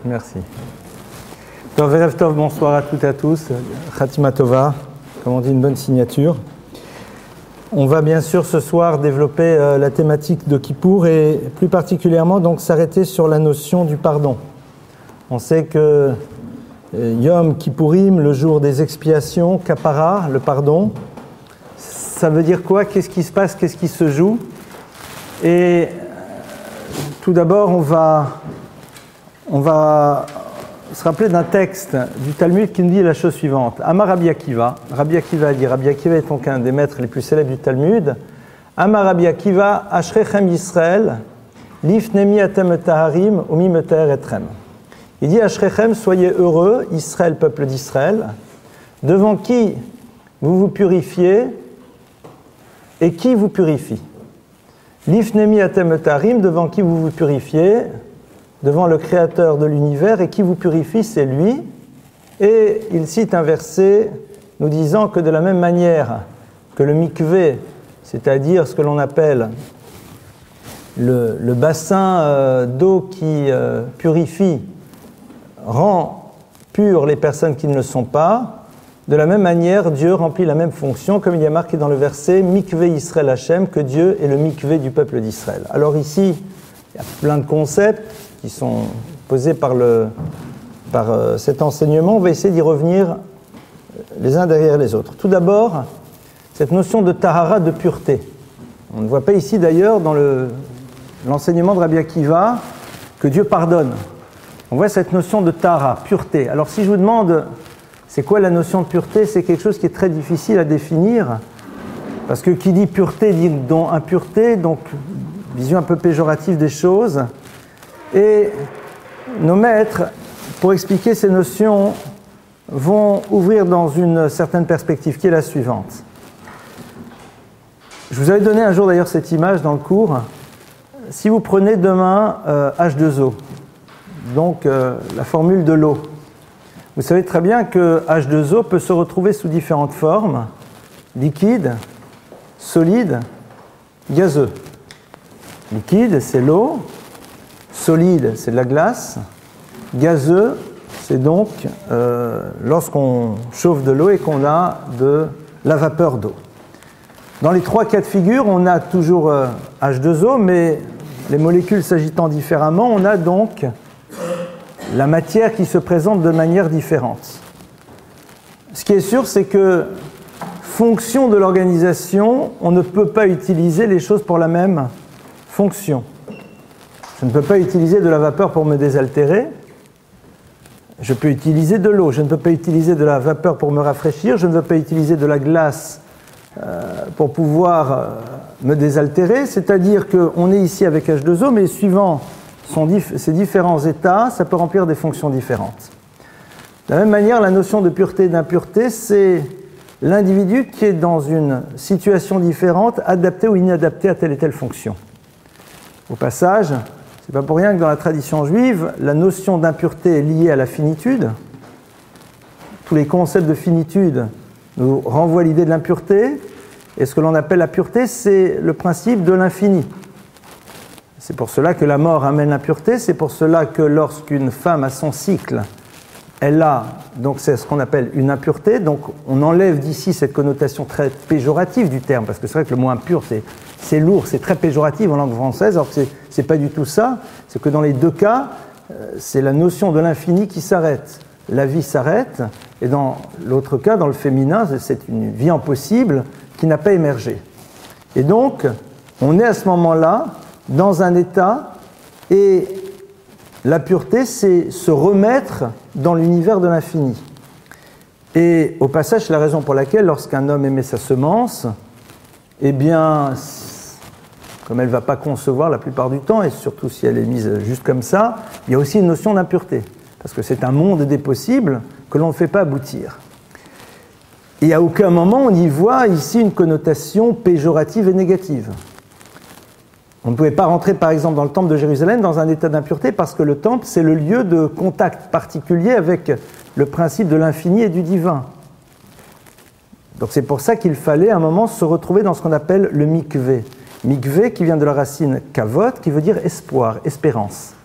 Merci. Tov Erev Tov, bonsoir à toutes et à tous. Khatima Tova, comme on dit, une bonne signature. On va bien sûr ce soir développer la thématique de Kippour et plus particulièrement donc s'arrêter sur la notion du pardon. On sait que Yom Kippourim, le jour des expiations, Kapara, le pardon, ça veut dire quoi? Qu'est-ce qui se passe? Qu'est-ce qui se joue? Et tout d'abord, on va se rappeler d'un texte du Talmud qui nous dit la chose suivante. Amar Rabbi Akiva a dit, Rabbi Akiva est donc un des maîtres les plus célèbres du Talmud. Amar Rabbi Akiva, Ashrechem Yisrael, lifnemi atem taharim, umi meter etrem. Il dit Ashrechem, soyez heureux, Israël, peuple d'Israël, devant qui vous vous purifiez et qui vous purifie. Lifnemi atem taharim, devant qui vous vous purifiez, devant le Créateur de l'univers, et qui vous purifie, c'est lui. Et il cite un verset nous disant que de la même manière que le mikvé, c'est-à-dire ce que l'on appelle le bassin d'eau qui purifie, rend pures les personnes qui ne le sont pas, de la même manière, Dieu remplit la même fonction, comme il y a marqué dans le verset « Mikvé Yisraël Hashem », que Dieu est le mikvé du peuple d'Israël. Alors ici, il y a plein de concepts qui sont posés par cet enseignement. On va essayer d'y revenir les uns derrière les autres. Tout d'abord, cette notion de tahara, de pureté. On ne voit pas ici d'ailleurs dans l'enseignement de Rabbi Akiva que Dieu pardonne. On voit cette notion de tahara, pureté. Alors si je vous demande c'est quoi la notion de pureté, c'est quelque chose qui est très difficile à définir, parce que qui dit pureté dit donc impureté, donc vision un peu péjorative des choses. Et nos maîtres, pour expliquer ces notions, vont ouvrir dans une certaine perspective qui est la suivante. Je vous avais donné un jour d'ailleurs cette image dans le cours. Si vous prenez demain H2O, donc la formule de l'eau, vous savez très bien que H2O peut se retrouver sous différentes formes, liquide, solide, gazeux. Liquide, c'est l'eau. Solide, c'est de la glace. Gazeux, c'est donc lorsqu'on chauffe de l'eau et qu'on a de la vapeur d'eau. Dans les trois cas de figure, on a toujours H2O, mais les molécules s'agitant différemment, on a donc la matière qui se présente de manière différente. Ce qui est sûr, c'est que, fonction de l'organisation, on ne peut pas utiliser les choses pour la même fonction. Je ne peux pas utiliser de la vapeur pour me désaltérer. Je peux utiliser de l'eau. Je ne peux pas utiliser de la vapeur pour me rafraîchir. Je ne peux pas utiliser de la glace pour pouvoir me désaltérer. C'est-à-dire qu'on est ici avec H2O, mais suivant ces différents états, ça peut remplir des fonctions différentes. De la même manière, la notion de pureté et d'impureté, c'est l'individu qui est dans une situation différente, adapté ou inadapté à telle et telle fonction. Au passage, c'est pas pour rien que dans la tradition juive, la notion d'impureté est liée à la finitude. Tous les concepts de finitude nous renvoient à l'idée de l'impureté. Et ce que l'on appelle la pureté, c'est le principe de l'infini. C'est pour cela que la mort amène l'impureté. C'est pour cela que lorsqu'une femme a son cycle, elle a, donc c'est ce qu'on appelle une impureté. Donc on enlève d'ici cette connotation très péjorative du terme, parce que c'est vrai que le mot impur, c'est lourd, c'est très péjoratif en langue française, alors que c'est pas du tout ça. C'est que dans les deux cas, c'est la notion de l'infini qui s'arrête. La vie s'arrête, et dans l'autre cas, dans le féminin, c'est une vie impossible qui n'a pas émergé. Et donc, on est à ce moment-là dans un état, et la pureté, c'est se remettre dans l'univers de l'infini. Et au passage, c'est la raison pour laquelle, lorsqu'un homme émet sa semence, eh bien, comme elle ne va pas concevoir la plupart du temps, et surtout si elle est mise juste comme ça, il y a aussi une notion d'impureté, parce que c'est un monde des possibles que l'on ne fait pas aboutir. Et à aucun moment on y voit ici une connotation péjorative et négative. On ne pouvait pas rentrer par exemple dans le temple de Jérusalem dans un état d'impureté parce que le temple c'est le lieu de contact particulier avec le principe de l'infini et du divin. Donc c'est pour ça qu'il fallait à un moment se retrouver dans ce qu'on appelle le mikvé. Mikvé qui vient de la racine kavod qui veut dire espoir, espérance.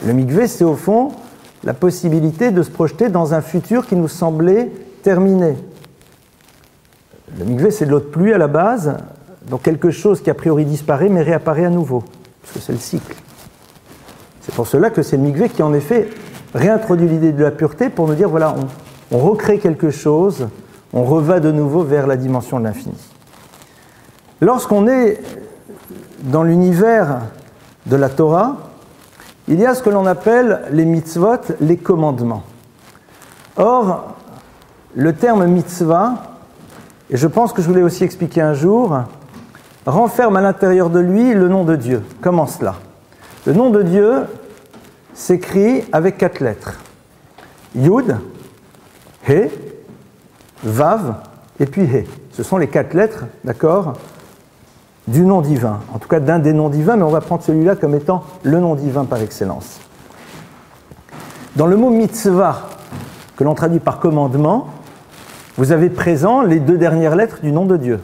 Le mikvé c'est au fond la possibilité de se projeter dans un futur qui nous semblait terminé. Le mikvé, c'est de l'eau de pluie à la base, donc quelque chose qui a priori disparaît mais réapparaît à nouveau, parce que c'est le cycle. C'est pour cela que c'est le mikvé qui, en effet, réintroduit l'idée de la pureté pour nous dire, voilà, on recrée quelque chose, on reva de nouveau vers la dimension de l'infini. Lorsqu'on est dans l'univers de la Torah, il y a ce que l'on appelle les mitzvot, les commandements. Or, le terme mitzvah, et je pense que je vous l'ai aussi expliqué un jour, renferme à l'intérieur de lui le nom de Dieu. Comment cela ? Le nom de Dieu s'écrit avec 4 lettres. Yud, He, Vav et puis He. Ce sont les 4 lettres, d'accord, du nom divin. En tout cas, d'un des noms divins, mais on va prendre celui-là comme étant le nom divin par excellence. Dans le mot mitzvah, que l'on traduit par commandement, vous avez présent les 2 dernières lettres du nom de Dieu.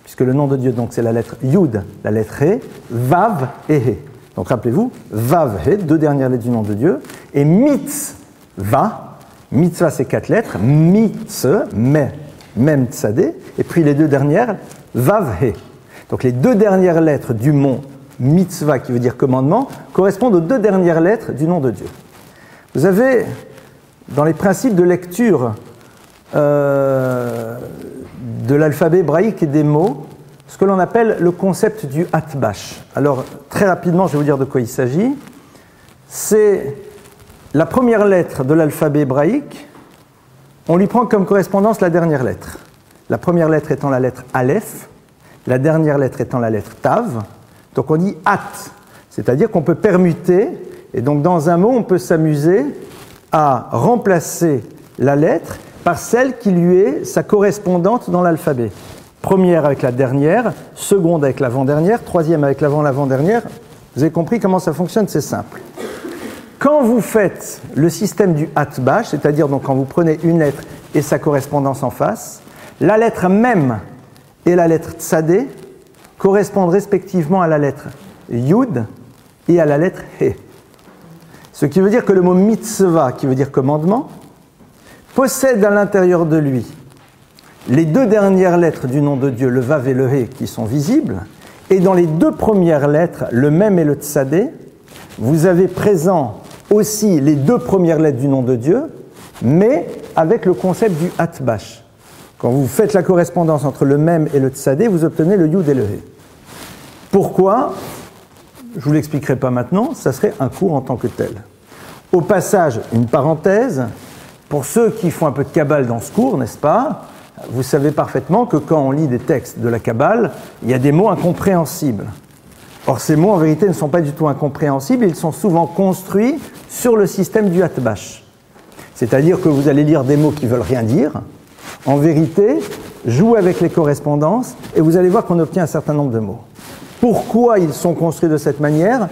Puisque le nom de Dieu, donc, c'est la lettre Yud, la lettre He, Vav et He. Donc rappelez-vous, Vav, He, 2 dernières lettres du nom de Dieu, et mitzvah, mitzvah c'est 4 lettres, mitz, mem tzadé, et puis les 2 dernières, Vav, He. Donc les 2 dernières lettres du mot mitzvah, qui veut dire commandement, correspondent aux 2 dernières lettres du nom de Dieu. Vous avez, dans les principes de lecture de l'alphabet hébraïque et des mots, ce que l'on appelle le concept du hatbash. Alors, très rapidement, je vais vous dire de quoi il s'agit. C'est la première lettre de l'alphabet hébraïque, on lui prend comme correspondance la dernière lettre. La première lettre étant la lettre Aleph, la dernière lettre étant la lettre Tav. Donc on dit hat, c'est-à-dire qu'on peut permuter, et donc dans un mot, on peut s'amuser à remplacer la lettre par celle qui lui est sa correspondante dans l'alphabet. Première avec la dernière, seconde avec l'avant-dernière, troisième avec l'avant-l'avant-dernière. Vous avez compris comment ça fonctionne, c'est simple. Quand vous faites le système du hatbash, c'est-à-dire donc quand vous prenez une lettre et sa correspondance en face, la lettre mem et la lettre tzadé correspondent respectivement à la lettre yud et à la lettre he. Ce qui veut dire que le mot mitzvah, qui veut dire commandement, possède à l'intérieur de lui les 2 dernières lettres du nom de Dieu, le vav et le he, qui sont visibles, et dans les 2 premières lettres, le mem et le tzadé, vous avez présent aussi les 2 premières lettres du nom de Dieu, mais avec le concept du hatbash. Quand vous faites la correspondance entre le mem et le tzadé, vous obtenez le yud et le he. Pourquoi ? Je ne vous l'expliquerai pas maintenant, ça serait un cours en tant que tel. Au passage, une parenthèse, pour ceux qui font un peu de Kabbale dans ce cours, n'est-ce pas ? Vous savez parfaitement que quand on lit des textes de la Kabbale, il y a des mots incompréhensibles. Or, ces mots, en vérité, ne sont pas du tout incompréhensibles, ils sont souvent construits sur le système du hatbash. C'est-à-dire que vous allez lire des mots qui ne veulent rien dire. En vérité, jouez avec les correspondances et vous allez voir qu'on obtient un certain nombre de mots. Pourquoi ils sont construits de cette manière ?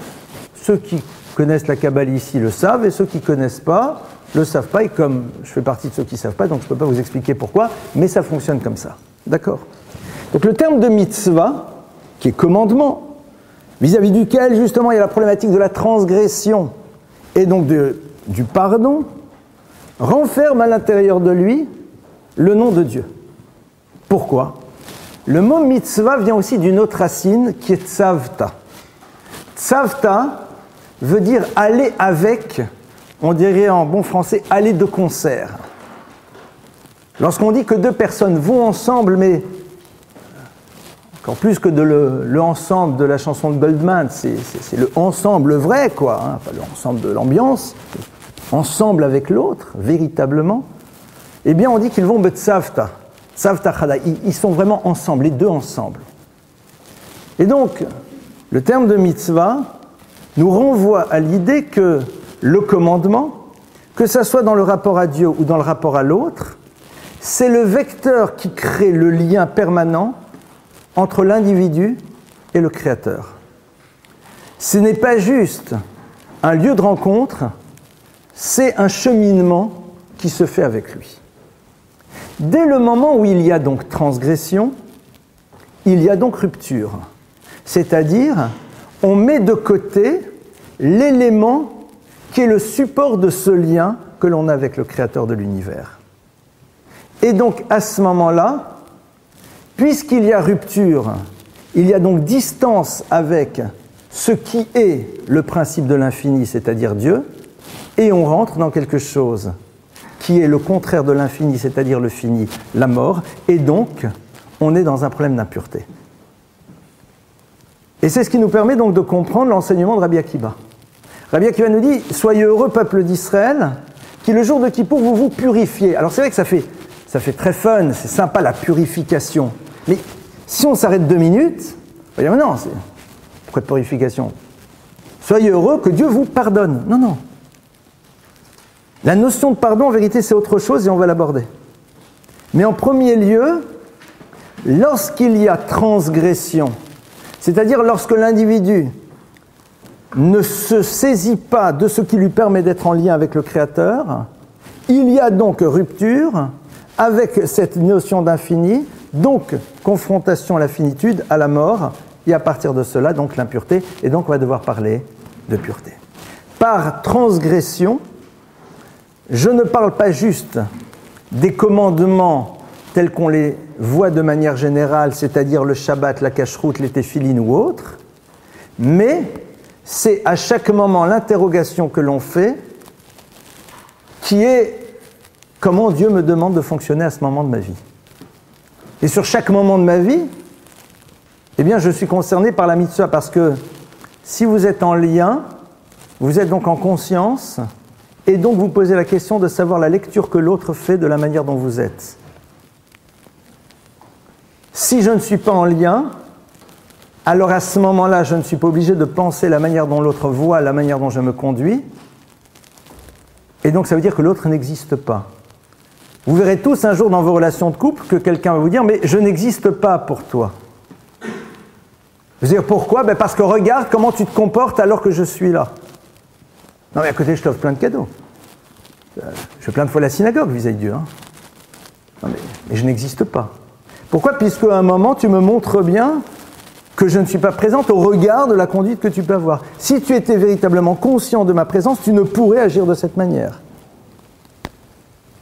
Ceux qui connaissent la Kabbale ici le savent et ceux qui ne connaissent pas ne le savent pas. Et comme je fais partie de ceux qui ne savent pas, donc je ne peux pas vous expliquer pourquoi, mais ça fonctionne comme ça. D'accord ? Donc le terme de mitzvah, qui est commandement, vis-à-vis duquel justement il y a la problématique de la transgression et donc du pardon, renferme à l'intérieur de lui le nom de Dieu. Pourquoi ? Le mot mitzvah vient aussi d'une autre racine qui est tzavta. Tzavta veut dire aller avec, on dirait en bon français, aller de concert. Lorsqu'on dit que 2 personnes vont ensemble, mais encore plus que le ensemble de la chanson de Goldman, c'est le ensemble vrai, quoi, hein, pas l'ensemble de l'ambiance, ensemble avec l'autre, véritablement, eh bien on dit qu'ils vont betzavta. Ils sont vraiment ensemble, les 2 ensemble. Et donc, le terme de mitzvah nous renvoie à l'idée que le commandement, que ça soit dans le rapport à Dieu ou dans le rapport à l'autre, c'est le vecteur qui crée le lien permanent entre l'individu et le Créateur. Ce n'est pas juste un lieu de rencontre, c'est un cheminement qui se fait avec lui. Dès le moment où il y a donc transgression, il y a donc rupture. C'est-à-dire, on met de côté l'élément qui est le support de ce lien que l'on a avec le Créateur de l'univers. Et donc, à ce moment-là, puisqu'il y a rupture, il y a donc distance avec ce qui est le principe de l'infini, c'est-à-dire Dieu, et on rentre dans quelque chose qui est le contraire de l'infini, c'est-à-dire le fini, la mort, et donc on est dans un problème d'impureté. Et c'est ce qui nous permet donc de comprendre l'enseignement de Rabbi Akiva. Rabbi Akiva nous dit « Soyez heureux, peuple d'Israël, qui le jour de Kippour vous vous purifiez ». Alors c'est vrai que ça fait très fun, c'est sympa la purification, mais si on s'arrête 2 minutes, on va dire « non, pourquoi de purification ? Soyez heureux que Dieu vous pardonne ». Non, non. La notion de pardon, en vérité, c'est autre chose et on va l'aborder. Mais en premier lieu, lorsqu'il y a transgression, c'est-à-dire lorsque l'individu ne se saisit pas de ce qui lui permet d'être en lien avec le Créateur, il y a donc rupture avec cette notion d'infini, donc confrontation à la finitude, à la mort, et à partir de cela, donc l'impureté, et donc on va devoir parler de pureté. Par transgression, je ne parle pas juste des commandements tels qu'on les voit de manière générale, c'est-à-dire le Shabbat, la Kashrut, les Téphilines ou autres, mais c'est à chaque moment l'interrogation que l'on fait qui est comment Dieu me demande de fonctionner à ce moment de ma vie. Et sur chaque moment de ma vie, eh bien, je suis concerné par la mitzvah parce que si vous êtes en lien, vous êtes donc en conscience et donc vous posez la question de savoir la lecture que l'autre fait de la manière dont vous êtes. Si je ne suis pas en lien, alors à ce moment-là, je ne suis pas obligé de penser la manière dont l'autre voit, la manière dont je me conduis. Et donc ça veut dire que l'autre n'existe pas. Vous verrez tous un jour dans vos relations de couple que quelqu'un va vous dire « mais je n'existe pas pour toi ». Vous dire pourquoi ? Parce que regarde comment tu te comportes alors que je suis là. Non mais à côté je t'offre plein de cadeaux. Je fais plein de fois la synagogue vis-à-vis de Dieu. Non mais je n'existe pas. Pourquoi ? Puisqu'à un moment tu me montres bien que je ne suis pas présente au regard de la conduite que tu peux avoir. Si tu étais véritablement conscient de ma présence, tu ne pourrais agir de cette manière.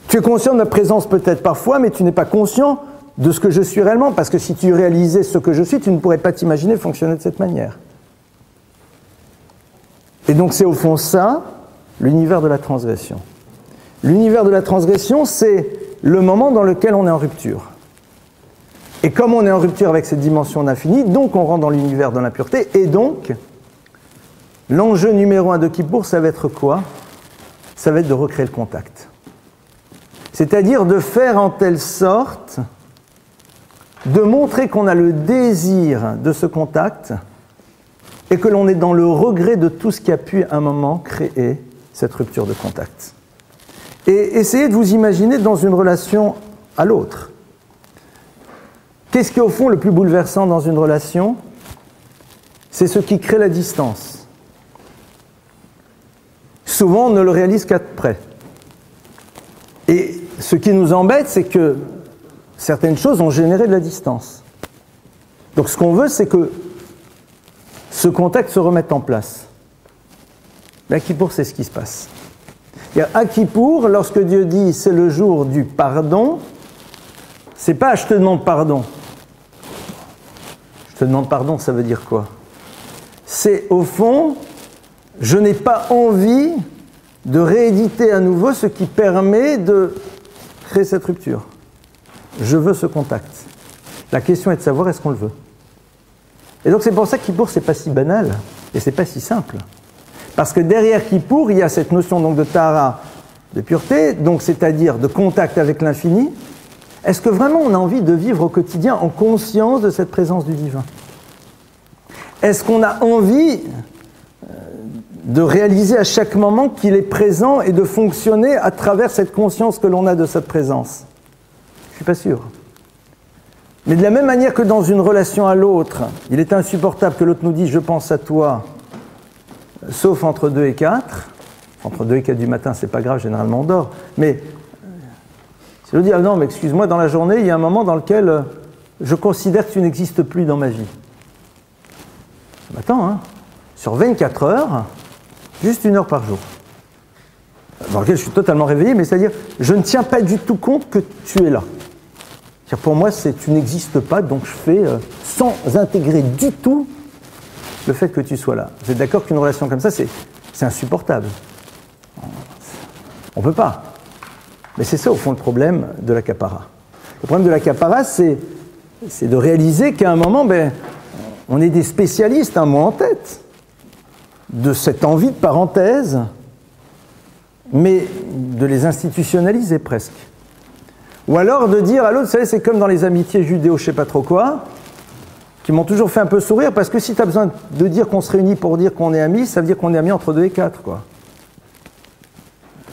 Tu es conscient de ma présence peut-être parfois, mais tu n'es pas conscient de ce que je suis réellement, parce que si tu réalisais ce que je suis, tu ne pourrais pas t'imaginer fonctionner de cette manière. Et donc c'est au fond ça, l'univers de la transgression. L'univers de la transgression, c'est le moment dans lequel on est en rupture. Et comme on est en rupture avec cette dimension d'infini, donc on rentre dans l'univers de l'impureté, et donc, l'enjeu numéro 1 de Kippour, ça va être quoi ? Ça va être de recréer le contact. C'est-à-dire de faire en telle sorte de montrer qu'on a le désir de ce contact et que l'on est dans le regret de tout ce qui a pu à un moment créer cette rupture de contact. Et essayez de vous imaginer dans une relation à l'autre. Qu'est-ce qui est au fond le plus bouleversant dans une relation ? C'est ce qui crée la distance. Souvent, on ne le réalise qu'après. Et ce qui nous embête, c'est que certaines choses ont généré de la distance. Donc ce qu'on veut, c'est que ce contact se remette en place. Mais à Kippour, c'est ce qui se passe. À Kippour, lorsque Dieu dit « c'est le jour du pardon », c'est pas « je te demande pardon ». Je te demande pardon, ça veut dire quoi ? C'est au fond, je n'ai pas envie de rééditer à nouveau ce qui permet de créer cette rupture. Je veux ce contact. La question est de savoir est-ce qu'on le veut. Et donc c'est pour ça que Kippour, c'est pas si banal et c'est pas si simple. Parce que derrière Kippour, il y a cette notion donc de Tahara, de pureté, donc c'est-à-dire de contact avec l'infini. Est-ce que vraiment on a envie de vivre au quotidien en conscience de cette présence du divin ? Est-ce qu'on a envie de réaliser à chaque moment qu'il est présent et de fonctionner à travers cette conscience que l'on a de cette présence ? Je ne suis pas sûr. Mais de la même manière que dans une relation à l'autre, il est insupportable que l'autre nous dise « je pense à toi », sauf entre 2 et 4. Entre 2 et 4 du matin, c'est pas grave, généralement on dort. Mais c'est de dire « non, mais excuse-moi, dans la journée, il y a un moment dans lequel je considère que tu n'existes plus dans ma vie. » Attends, sur 24 heures, juste 1 heure par jour. dans lequel je suis totalement réveillé, mais c'est-à-dire, je ne tiens pas du tout compte que tu es là. Pour moi, tu n'existes pas, donc je fais sans intégrer du tout le fait que tu sois là. Vous êtes d'accord qu'une relation comme ça, c'est insupportable. On ne peut pas. Mais c'est ça, au fond, le problème de l'accaparat. Le problème de l'accaparat, c'est de réaliser qu'à un moment, on est des spécialistes, un mot en tête, de cette envie de parenthèse, mais de les institutionnaliser presque. Ou alors de dire à l'autre, vous savez, c'est comme dans les amitiés judéo, je sais pas trop quoi, qui m'ont toujours fait un peu sourire, parce que si tu as besoin de dire qu'on se réunit pour dire qu'on est amis, ça veut dire qu'on est amis entre 2 et 4, quoi.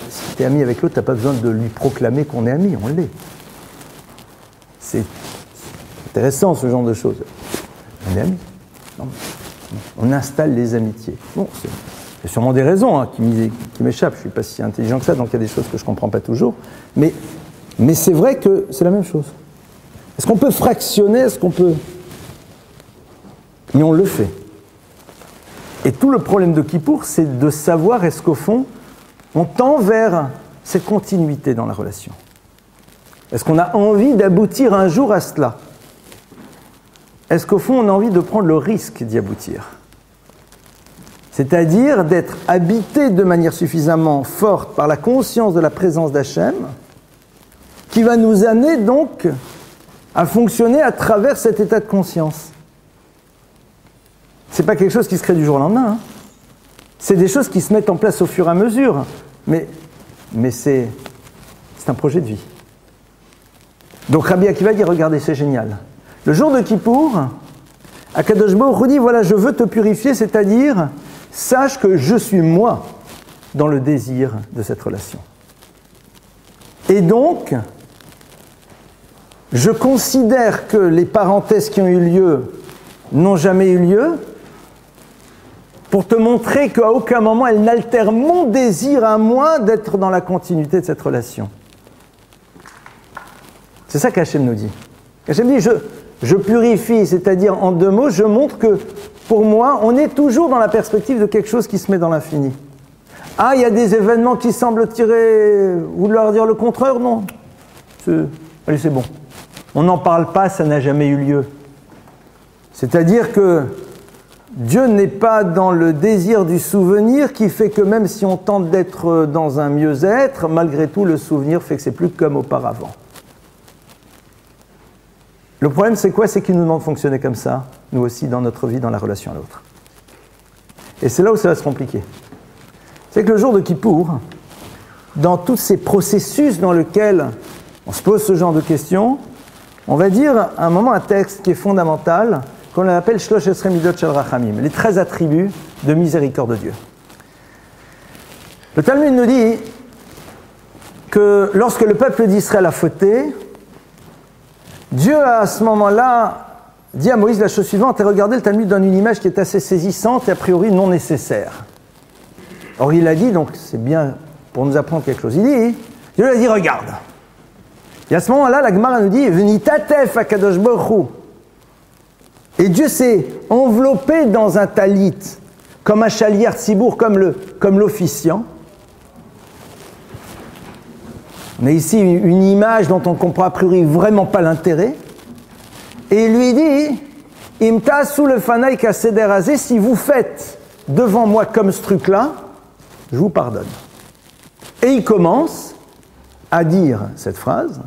Si tu es ami avec l'autre, tu n'as pas besoin de lui proclamer qu'on est amis, on l'est. C'est intéressant, ce genre de choses. On est amis. Non. On installe les amitiés. Bon, il y a sûrement des raisons qui m'échappent. Je ne suis pas si intelligent que ça, donc il y a des choses que je ne comprends pas toujours. Mais c'est vrai que c'est la même chose. Est-ce qu'on peut fractionner? Est-ce qu'on peut... Et on le fait. Et tout le problème de Kippour, c'est de savoir est-ce qu'au fond, on tend vers cette continuité dans la relation. Est-ce qu'on a envie d'aboutir un jour à cela? Est-ce qu'au fond, on a envie de prendre le risque d'y aboutir? C'est-à-dire d'être habité de manière suffisamment forte par la conscience de la présence d'Hachem, qui va nous amener donc à fonctionner à travers cet état de conscience. Ce n'est pas quelque chose qui se crée du jour au lendemain. C'est des choses qui se mettent en place au fur et à mesure. Mais c'est un projet de vie. Donc Rabbi Akiva dit, regardez, c'est génial. Le jour de Kippour, Akadosh Baruch Hu dit, voilà, je veux te purifier, c'est-à-dire, sache que je suis moi dans le désir de cette relation. Et donc, je considère que les parenthèses qui ont eu lieu n'ont jamais eu lieu, pour te montrer qu'à aucun moment elle n'altère mon désir à moi d'être dans la continuité de cette relation. C'est ça qu'Hachem nous dit. Hachem dit, je purifie, c'est-à-dire en 2 mots, je montre que pour moi, on est toujours dans la perspective de quelque chose qui se met dans l'infini. Ah, il y a des événements qui semblent vouloir dire le contraire, non. Allez, c'est bon. On n'en parle pas, ça n'a jamais eu lieu. C'est-à-dire que Dieu n'est pas dans le désir du souvenir qui fait que même si on tente d'être dans un mieux-être, malgré tout, le souvenir fait que c'est plus comme auparavant. Le problème, c'est quoi? C'est qu'il nous demande de fonctionner comme ça, nous aussi, dans notre vie, dans la relation à l'autre. Et c'est là où ça va se compliquer. C'est que le jour de Kippour, dans tous ces processus dans lesquels on se pose ce genre de questions, on va dire à un moment un texte qui est fondamental, qu'on appelle Shlosh Esrei Midot Shel Rachamim, les 13 attributs de miséricorde de Dieu. Le Talmud nous dit que lorsque le peuple d'Israël a fauté, Dieu a à ce moment-là dit à Moïse la chose suivante, et regardez, le Talmud donne une image qui est assez saisissante et a priori non nécessaire. Or il a dit, donc c'est bien pour nous apprendre quelque chose, Dieu lui a dit regarde. Et à ce moment-là, la Gemara nous dit V'nitatef akadosh baruch hu. Et Dieu s'est enveloppé dans un talit, comme un chalier tzibour, comme l'officiant. On a ici une image dont on ne comprend a priori vraiment pas l'intérêt. Et il lui dit, Imta sous le fanaï kaseder azé, si vous faites devant moi comme ce truc-là, je vous pardonne. Et il commence à dire cette phrase,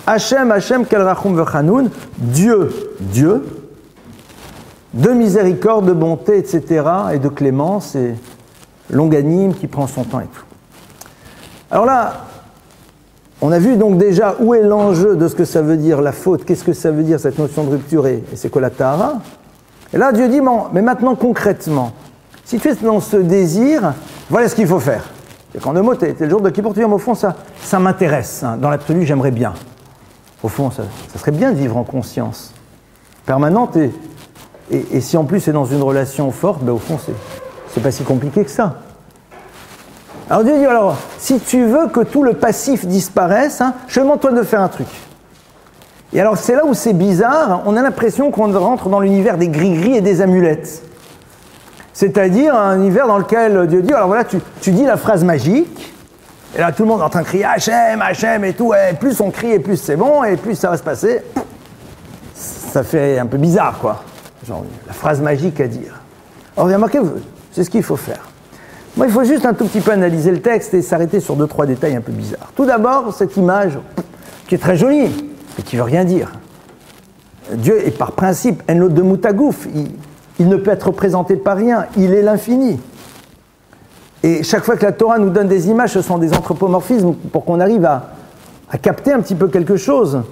Hachem, Hachem, kel rachum vechanoun, Dieu, Dieu, de miséricorde, de bonté, etc., et de clémence, et longanime, qui prend son temps et tout. Alors là, on a vu donc déjà où est l'enjeu de ce que ça veut dire la faute, qu'est-ce que ça veut dire cette notion de rupture, et c'est quoi la tahara. Et là, Dieu dit, bon, mais maintenant concrètement, si tu es dans ce désir, voilà ce qu'il faut faire. Et qu'en 2 mots, t'es le jour de Kippour, tu dis, mais au fond, ça m'intéresse, hein. Dans l'absolu, j'aimerais bien. Au fond, ça serait bien de vivre en conscience permanente, et si en plus c'est dans une relation forte, ben au fond, c'est pas si compliqué que ça. Alors Dieu dit, alors, si tu veux que tout le passif disparaisse, hein, je demande toi de faire un truc. Et alors c'est là où c'est bizarre, on a l'impression qu'on rentre dans l'univers des gris-gris et des amulettes. C'est-à-dire un univers dans lequel Dieu dit, alors voilà, tu dis la phrase magique, Et là, tout le monde est en train de crier Hachem, Hachem et tout. Et plus on crie, et plus c'est bon, et plus ça va se passer. Ça fait un peu bizarre, quoi. Genre, la phrase magique à dire. Alors, remarquez, c'est ce qu'il faut faire. Moi, il faut juste un tout petit peu analyser le texte et s'arrêter sur 2-3 détails un peu bizarres. Tout d'abord, cette image, qui est très jolie, mais qui ne veut rien dire. Dieu est par principe, Enlot de Moutagouf, il ne peut être représenté par rien, il est l'infini. Et chaque fois que la Torah nous donne des images, ce sont des anthropomorphismes pour qu'on arrive à capter un petit peu quelque chose.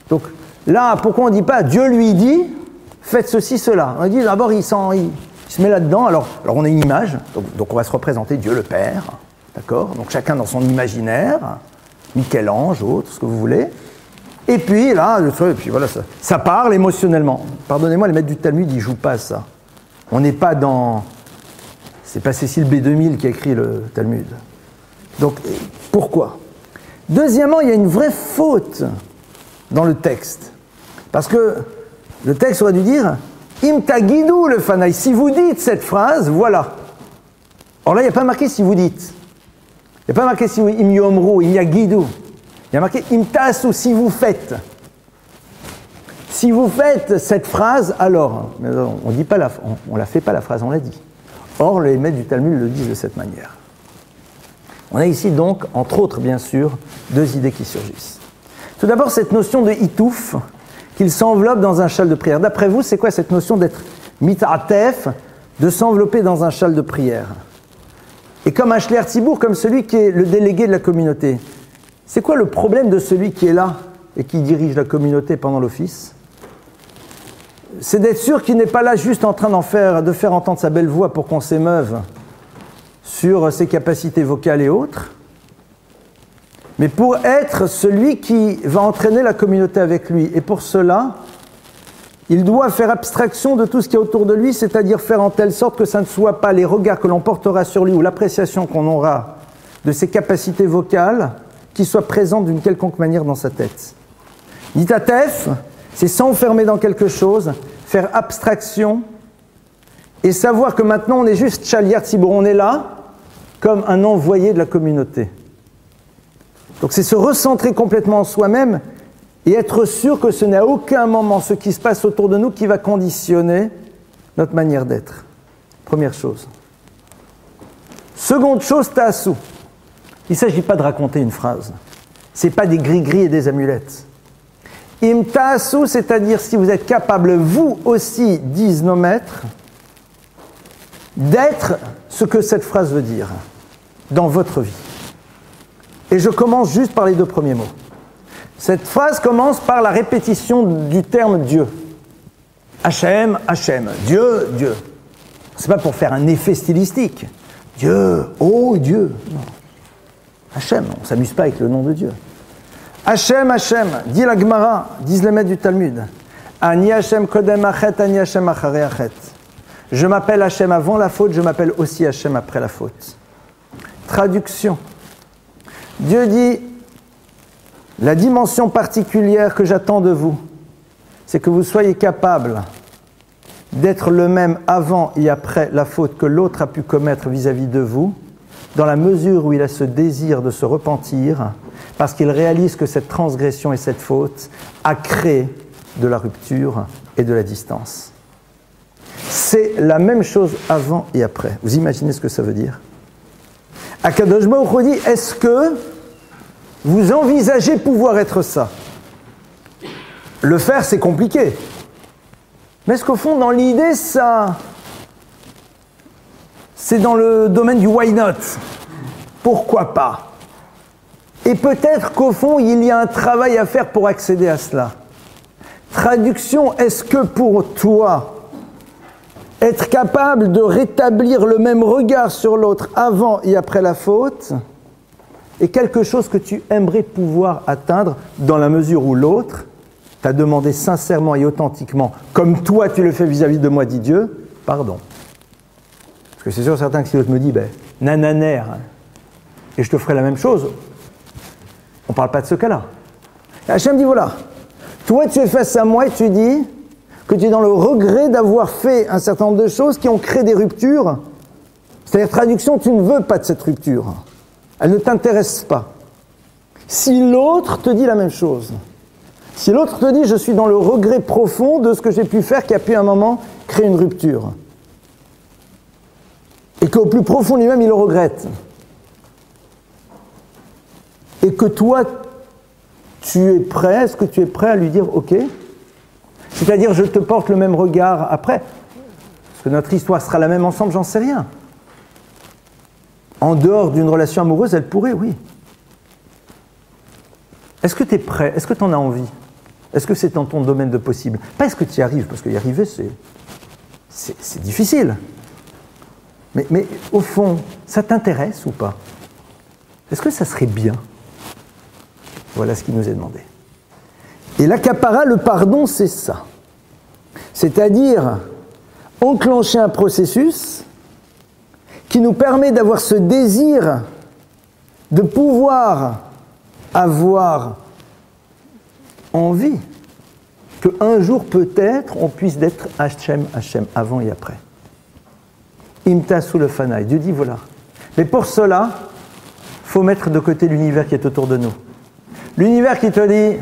Donc là, pourquoi on ne dit pas Dieu lui dit, faites ceci, cela. On dit d'abord, il se met là-dedans, alors on a une image, donc on va se représenter Dieu le Père, d'accord ? Donc chacun dans son imaginaire, Michel-Ange, autre, ce que vous voulez. Et puis là, voilà, ça parle émotionnellement. Pardonnez-moi, les maîtres du Talmud, ils ne jouent pas à ça. On n'est pas dans... C'est pas Cécile B2000 qui a écrit le Talmud. Donc, pourquoi ? Deuxièmement, il y a une vraie faute dans le texte. Parce que le texte aurait dû dire « Im tagidou le fanaï ». Si vous dites cette phrase, voilà. Or là, il n'y a pas marqué « si vous dites ». Il n'y a pas marqué « si vous im yomru », « im yagidou ». Il y a marqué « im tasu », si vous faites. Si vous faites cette phrase, alors, on dit pas on la fait pas la phrase, on l'a dit. Or, les maîtres du Talmud le disent de cette manière. On a ici donc, entre autres bien sûr, 2 idées qui surgissent. Tout d'abord, cette notion de hitouf, qu'il s'enveloppe dans un châle de prière. D'après vous, c'est quoi cette notion d'être mitatef, de s'envelopper dans un châle de prière? Et comme un shler tzibour, comme celui qui est le délégué de la communauté. C'est quoi le problème de celui qui est là et qui dirige la communauté pendant l'office? C'est d'être sûr qu'il n'est pas là juste en train de faire entendre sa belle voix pour qu'on s'émeuve sur ses capacités vocales et autres, mais pour être celui qui va entraîner la communauté avec lui. Et pour cela, il doit faire abstraction de tout ce qui est autour de lui, c'est-à-dire faire en telle sorte que ça ne soit pas les regards que l'on portera sur lui ou l'appréciation qu'on aura de ses capacités vocales qui soient présentes d'une quelconque manière dans sa tête. Nitatef, c'est s'enfermer dans quelque chose, faire abstraction et savoir que maintenant on est juste Shaliach Tzibur, on est là comme un envoyé de la communauté. Donc c'est se recentrer complètement en soi-même et être sûr que ce n'est à aucun moment ce qui se passe autour de nous qui va conditionner notre manière d'être. Première chose. Seconde chose, ta'assou. Il ne s'agit pas de raconter une phrase. Ce n'est pas des gris-gris et des amulettes. Im ta'assou, c'est-à-dire si vous êtes capable, vous aussi, disent nos maîtres, d'être ce que cette phrase veut dire dans votre vie. Et je commence juste par les 2 premiers mots. Cette phrase commence par la répétition du terme Dieu. Hachem, Hachem. Dieu, Dieu. Ce n'est pas pour faire un effet stylistique. Dieu, oh Dieu. Non. Hachem, on ne s'amuse pas avec le nom de Dieu. Hachem, Hachem, dit la Gemara, disent les maîtres du Talmud. Ani Hachem kodem achet, ani Hachem achare achet. Je m'appelle Hachem avant la faute, je m'appelle aussi Hachem après la faute. Traduction. Dieu dit, la dimension particulière que j'attends de vous, c'est que vous soyez capable d'être le même avant et après la faute que l'autre a pu commettre vis-à-vis de vous, dans la mesure où il a ce désir de se repentir, parce qu'il réalise que cette transgression et cette faute a créé de la rupture et de la distance. C'est la même chose avant et après. Vous imaginez ce que ça veut dire? Akadosh Baruch Hu dit, est-ce que vous envisagez pouvoir être ça? Le faire, c'est compliqué. Mais est-ce qu'au fond, dans l'idée, ça... c'est dans le domaine du why not? Pourquoi pas? Et peut-être qu'au fond, il y a un travail à faire pour accéder à cela. Traduction, est-ce que pour toi, être capable de rétablir le même regard sur l'autre avant et après la faute est quelque chose que tu aimerais pouvoir atteindre dans la mesure où l'autre t'a demandé sincèrement et authentiquement, comme toi tu le fais vis-à-vis de moi, dit Dieu, pardon. Parce que c'est sûr certain que si l'autre me dit, nananer, et je te ferai la même chose, on ne parle pas de ce cas-là. Et Hachem dit, voilà, toi tu es face à moi et tu dis que tu es dans le regret d'avoir fait un certain nombre de choses qui ont créé des ruptures. C'est-à-dire, traduction, tu ne veux pas de cette rupture. Elle ne t'intéresse pas. Si l'autre te dit la même chose, si l'autre te dit « je suis dans le regret profond de ce que j'ai pu faire qui a pu à un moment créer une rupture », et qu'au plus profond lui-même il le regrette, et que toi tu es prêt, est-ce que tu es prêt à lui dire « ok », c'est-à-dire je te porte le même regard après, parce que notre histoire sera la même ensemble, j'en sais rien. En dehors d'une relation amoureuse, elle pourrait, oui. Est-ce que tu es prêt? Est-ce que tu en as envie? Est-ce que c'est dans ton domaine de possible? Pas est-ce que tu y arrives, parce qu'y arriver, c'est difficile. Mais au fond, ça t'intéresse ou pas? Est-ce que ça serait bien? Voilà ce qui nous est demandé. Et l'accaparat, le pardon, c'est ça. C'est-à-dire enclencher un processus qui nous permet d'avoir ce désir de pouvoir avoir envie qu'un jour peut-être on puisse être Hachem, avant et après. Imta sous le fanaï. Dieu dit voilà. Mais pour cela, il faut mettre de côté l'univers qui est autour de nous. L'univers qui te dit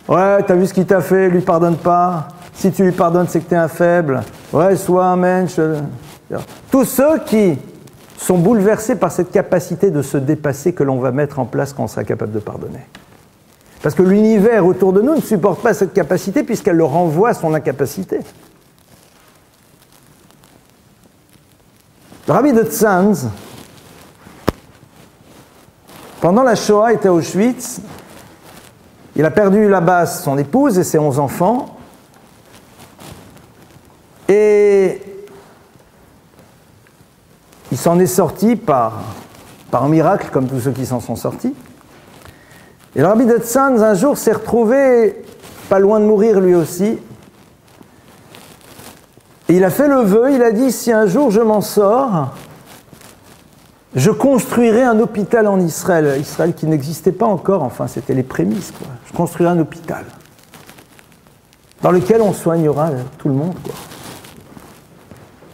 ouais, t'as vu ce qu'il t'a fait, lui pardonne pas. Si tu lui pardonnes, c'est que t'es un faible. Ouais, sois un mensch. Tous ceux qui sont bouleversés par cette capacité de se dépasser que l'on va mettre en place quand on sera capable de pardonner. Parce que l'univers autour de nous ne supporte pas cette capacité puisqu'elle le renvoie à son incapacité. Le rabbi de Tzanz, pendant la Shoah, était à Auschwitz. Il a perdu là-bas son épouse et ses 11 enfants. Et il s'en est sorti par miracle, comme tous ceux qui s'en sont sortis. Et le rabbi de Tzanz, un jour, s'est retrouvé pas loin de mourir lui aussi. Et il a fait le vœu, il a dit, si un jour je m'en sors, je construirai un hôpital en Israël. Israël qui n'existait pas encore, enfin c'était les prémices, quoi. Je construirai un hôpital dans lequel on soignera tout le monde, quoi.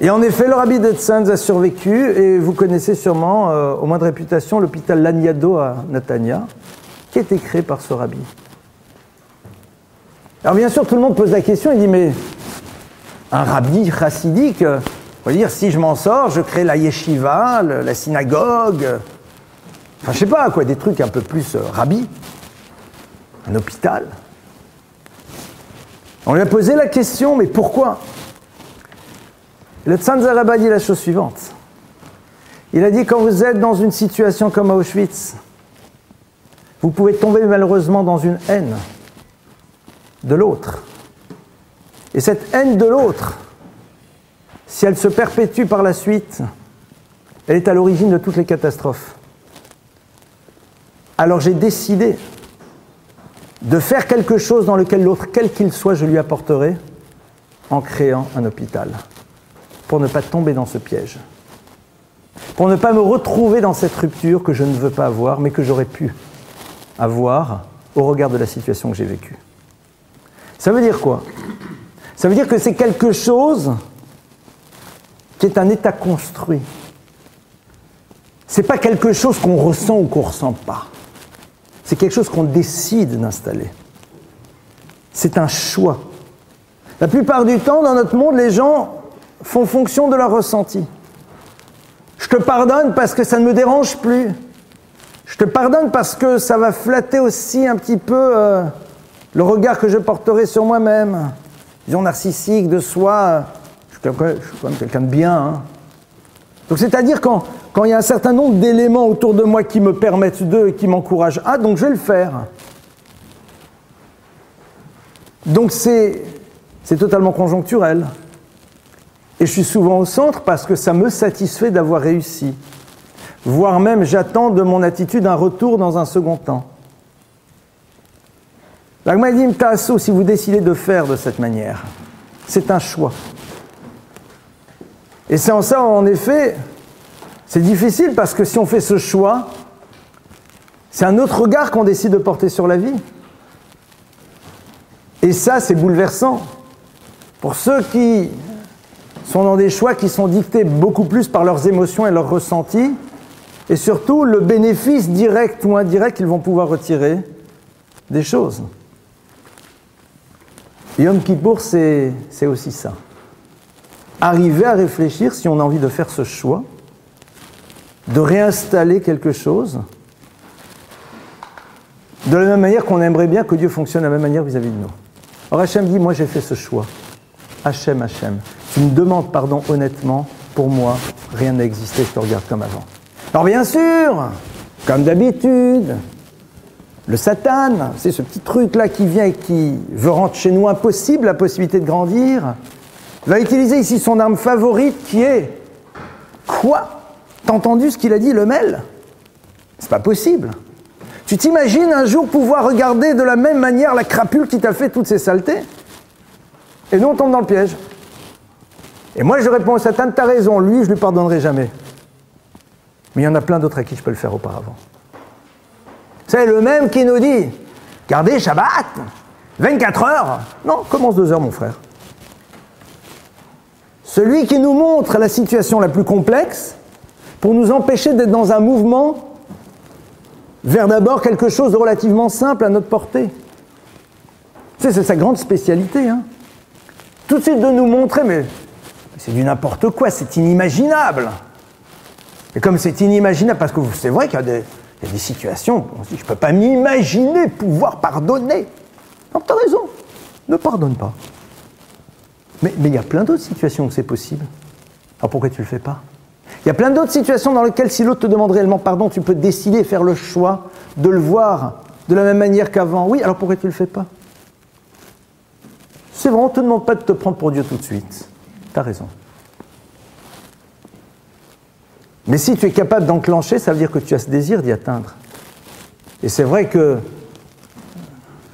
Et en effet, le rabbi de Tzanz a survécu, et vous connaissez sûrement, au moins de réputation, l'hôpital Laniado à Netanya, qui a été créé par ce rabbi. Alors bien sûr, tout le monde pose la question, il dit, mais un rabbi chassidique, on va dire, si je m'en sors, je crée la yeshiva, la synagogue, enfin je sais pas, quoi, des trucs un peu plus rabbi, un hôpital. On lui a posé la question, mais pourquoi? Le Tzanz Rabba dit la chose suivante. Il a dit, quand vous êtes dans une situation comme à Auschwitz, vous pouvez tomber malheureusement dans une haine de l'autre. Et cette haine de l'autre, si elle se perpétue par la suite, elle est à l'origine de toutes les catastrophes. Alors j'ai décidé de faire quelque chose dans lequel l'autre, quel qu'il soit, je lui apporterai, en créant un hôpital. Pour ne pas tomber dans ce piège. Pour ne pas me retrouver dans cette rupture que je ne veux pas avoir, mais que j'aurais pu avoir au regard de la situation que j'ai vécue. Ça veut dire quoi? Ça veut dire que c'est quelque chose qui est un état construit. C'est pas quelque chose qu'on ressent ou qu'on ressent pas. C'est quelque chose qu'on décide d'installer. C'est un choix. La plupart du temps, dans notre monde, les gens font fonction de leur ressenti. Je te pardonne parce que ça ne me dérange plus. Je te pardonne parce que ça va flatter aussi un petit peu le regard que je porterai sur moi-même. Vision narcissique de soi. Je suis quand même quelqu'un de bien. Hein. Donc c'est-à-dire quand il y a un certain nombre d'éléments autour de moi qui me permettent et qui m'encouragent à, donc je vais le faire. Donc c'est totalement conjoncturel. Et je suis souvent au centre parce que ça me satisfait d'avoir réussi. Voire même, j'attends de mon attitude un retour dans un second temps. L'Agmadim Ta'asso, si vous décidez de faire de cette manière, c'est un choix. Et c'est en ça, en effet, c'est difficile parce que si on fait ce choix, c'est un autre regard qu'on décide de porter sur la vie. Et ça, c'est bouleversant. Pour ceux qui sont dans des choix qui sont dictés beaucoup plus par leurs émotions et leurs ressentis, et surtout le bénéfice direct ou indirect qu'ils vont pouvoir retirer des choses. Yom Kippour, c'est aussi ça. Arriver à réfléchir, si on a envie de faire ce choix, de réinstaller quelque chose, de la même manière qu'on aimerait bien que Dieu fonctionne de la même manière vis-à-vis de nous. Alors Hachem dit, moi j'ai fait ce choix. Hachem, tu me demandes pardon honnêtement, pour moi, rien n'a existé, je te regarde comme avant. Alors bien sûr, comme d'habitude, le Satan, c'est ce petit truc-là qui vient et qui veut rendre chez nous impossible la possibilité de grandir, va utiliser ici son arme favorite qui est quoi? T'as entendu ce qu'il a dit, le mêle? C'est pas possible. Tu t'imagines un jour pouvoir regarder de la même manière la crapule qui t'a fait toutes ces saletés? Et nous on tombe dans le piège. Et moi je réponds au Satan, t'as raison, lui je lui pardonnerai jamais. Mais il y en a plein d'autres à qui je peux le faire auparavant. C'est le même qui nous dit, gardez Shabbat, 24 heures. Non, commence 2 heures mon frère. Celui qui nous montre la situation la plus complexe pour nous empêcher d'être dans un mouvement vers d'abord quelque chose de relativement simple à notre portée. C'est sa grande spécialité. Hein. Tout de suite de nous montrer, mais c'est du n'importe quoi, c'est inimaginable. Et comme c'est inimaginable, parce que c'est vrai qu'il y a des situations, on se dit, je ne peux pas m'imaginer pouvoir pardonner. Non, tu as raison, ne pardonne pas. Mais il y a plein d'autres situations où c'est possible. Alors pourquoi tu ne le fais pas? Il y a plein d'autres situations dans lesquelles si l'autre te demande réellement pardon, tu peux décider et faire le choix de le voir de la même manière qu'avant. Oui, alors pourquoi tu ne le fais pas? C'est vrai, on ne te demande pas de te prendre pour Dieu tout de suite. Tu as raison. Mais si tu es capable d'enclencher, ça veut dire que tu as ce désir d'y atteindre. Et c'est vrai que,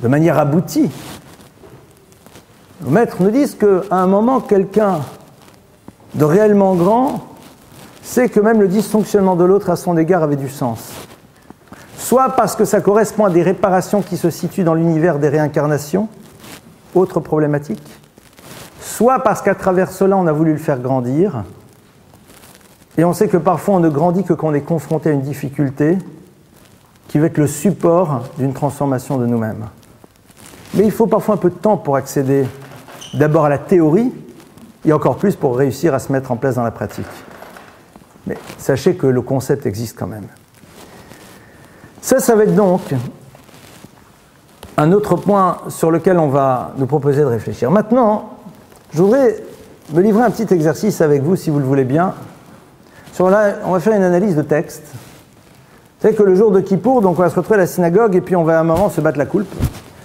de manière aboutie, nos maîtres nous disent qu'à un moment, quelqu'un de réellement grand sait que même le dysfonctionnement de l'autre à son égard avait du sens. Soit parce que ça correspond à des réparations qui se situent dans l'univers des réincarnations, autre problématique, soit parce qu'à travers cela, on a voulu le faire grandir. Et on sait que parfois, on ne grandit que quand on est confronté à une difficulté qui va être le support d'une transformation de nous-mêmes. Mais il faut parfois un peu de temps pour accéder d'abord à la théorie et encore plus pour réussir à se mettre en place dans la pratique. Mais sachez que le concept existe quand même. Ça va être donc un autre point sur lequel on va nous proposer de réfléchir. Maintenant, je voudrais me livrer un petit exercice avec vous, si vous le voulez bien. Là, on va faire une analyse de texte. Vous savez que le jour de Kippour, donc on va se retrouver à la synagogue et puis on va à un moment se battre la coulpe.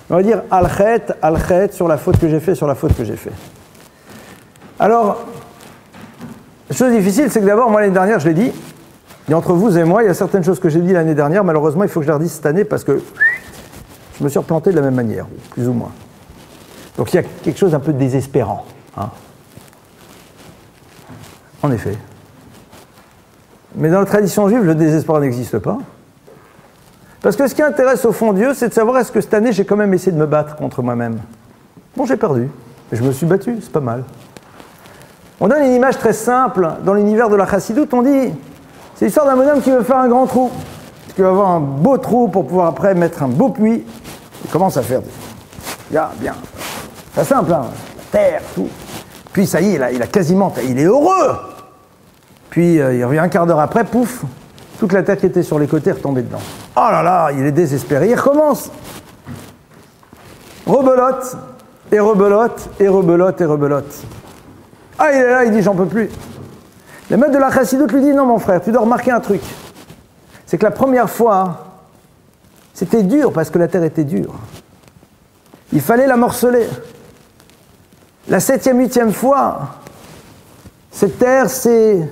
On va dire al-chet, sur la faute que j'ai fait, sur la faute que j'ai fait. Alors, la chose difficile, c'est que d'abord, moi l'année dernière, je l'ai dit, et entre vous et moi, il y a certaines choses que j'ai dit l'année dernière, malheureusement, il faut que je les redise cette année parce que je me suis replanté de la même manière, plus ou moins. Donc il y a quelque chose d'un peu désespérant. Hein. En effet. Mais dans la tradition juive, le désespoir n'existe pas. Parce que ce qui intéresse au fond Dieu, c'est de savoir est-ce que cette année, j'ai quand même essayé de me battre contre moi-même. Bon, j'ai perdu, mais je me suis battu, c'est pas mal. On donne une image très simple dans l'univers de la chassidoute, on dit, c'est l'histoire d'un bonhomme qui veut faire un grand trou. Qui va avoir un beau trou pour pouvoir après mettre un beau puits. Il commence à faire bien. C'est simple, hein, la terre, tout. Puis ça y est, il a quasiment, il est heureux. Puis il revient un quart d'heure après, pouf, toute la terre qui était sur les côtés est retombée dedans. Oh là là, il est désespéré, il recommence. Rebelote, et rebelote, et rebelote, et rebelote. Ah, il est là, il dit, j'en peux plus. Le maître de la chassidoute lui dit, non mon frère, tu dois remarquer un truc. C'est que la première fois, c'était dur parce que la terre était dure. Il fallait la morceler. La 7e, 8e fois, cette terre, c'est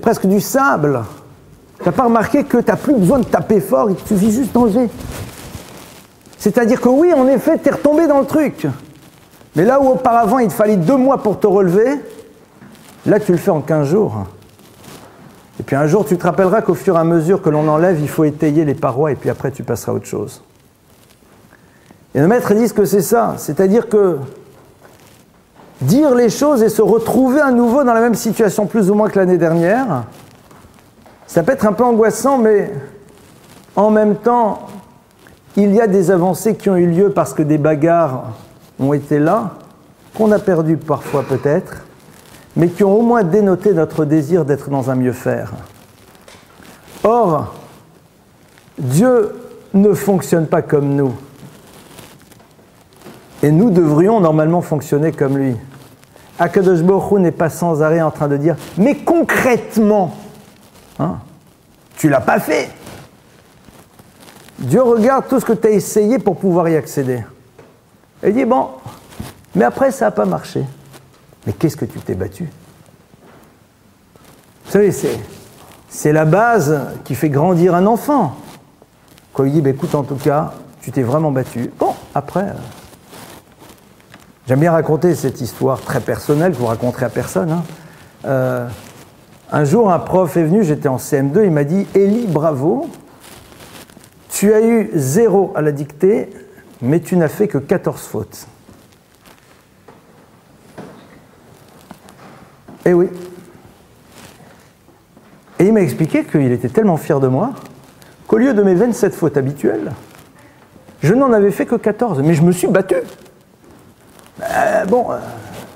presque du sable. Tu n'as pas remarqué que tu n'as plus besoin de taper fort, il te suffit juste d'enlever. C'est-à-dire que oui, en effet, tu es retombé dans le truc. Mais là où auparavant, il te fallait 2 mois pour te relever, là, tu le fais en 15 jours. Et puis un jour, tu te rappelleras qu'au fur et à mesure que l'on enlève, il faut étayer les parois et puis après, tu passeras à autre chose. Et nos maîtres disent que c'est ça. C'est-à-dire que dire les choses et se retrouver à nouveau dans la même situation plus ou moins que l'année dernière, Ça peut être un peu angoissant, mais en même temps, il y a des avancées qui ont eu lieu parce que des bagarres ont été là, qu'on a perdu parfois peut-être, mais qui ont au moins dénoté notre désir d'être dans un mieux faire. Or, Dieu ne fonctionne pas comme nous. Et nous devrions normalement fonctionner comme lui. Akadosh Baruch Hu n'est pas sans arrêt en train de dire « Mais concrètement, hein, tu l'as pas fait !» Dieu regarde tout ce que tu as essayé pour pouvoir y accéder. Et il dit « Bon, mais après ça n'a pas marché. Mais qu'est-ce que tu t'es battu ?» Vous savez, c'est la base qui fait grandir un enfant. Quand il dit bah, « Écoute, en tout cas, tu t'es vraiment battu. » Bon, après... J'aime bien raconter cette histoire très personnelle, que je vous raconterai à personne. Hein. Un jour, un prof est venu, j'étais en CM2, il m'a dit « Élie, bravo, tu as eu 0 à la dictée, mais tu n'as fait que 14 fautes. » Eh oui. Et il m'a expliqué qu'il était tellement fier de moi qu'au lieu de mes 27 fautes habituelles, je n'en avais fait que 14, mais je me suis battu.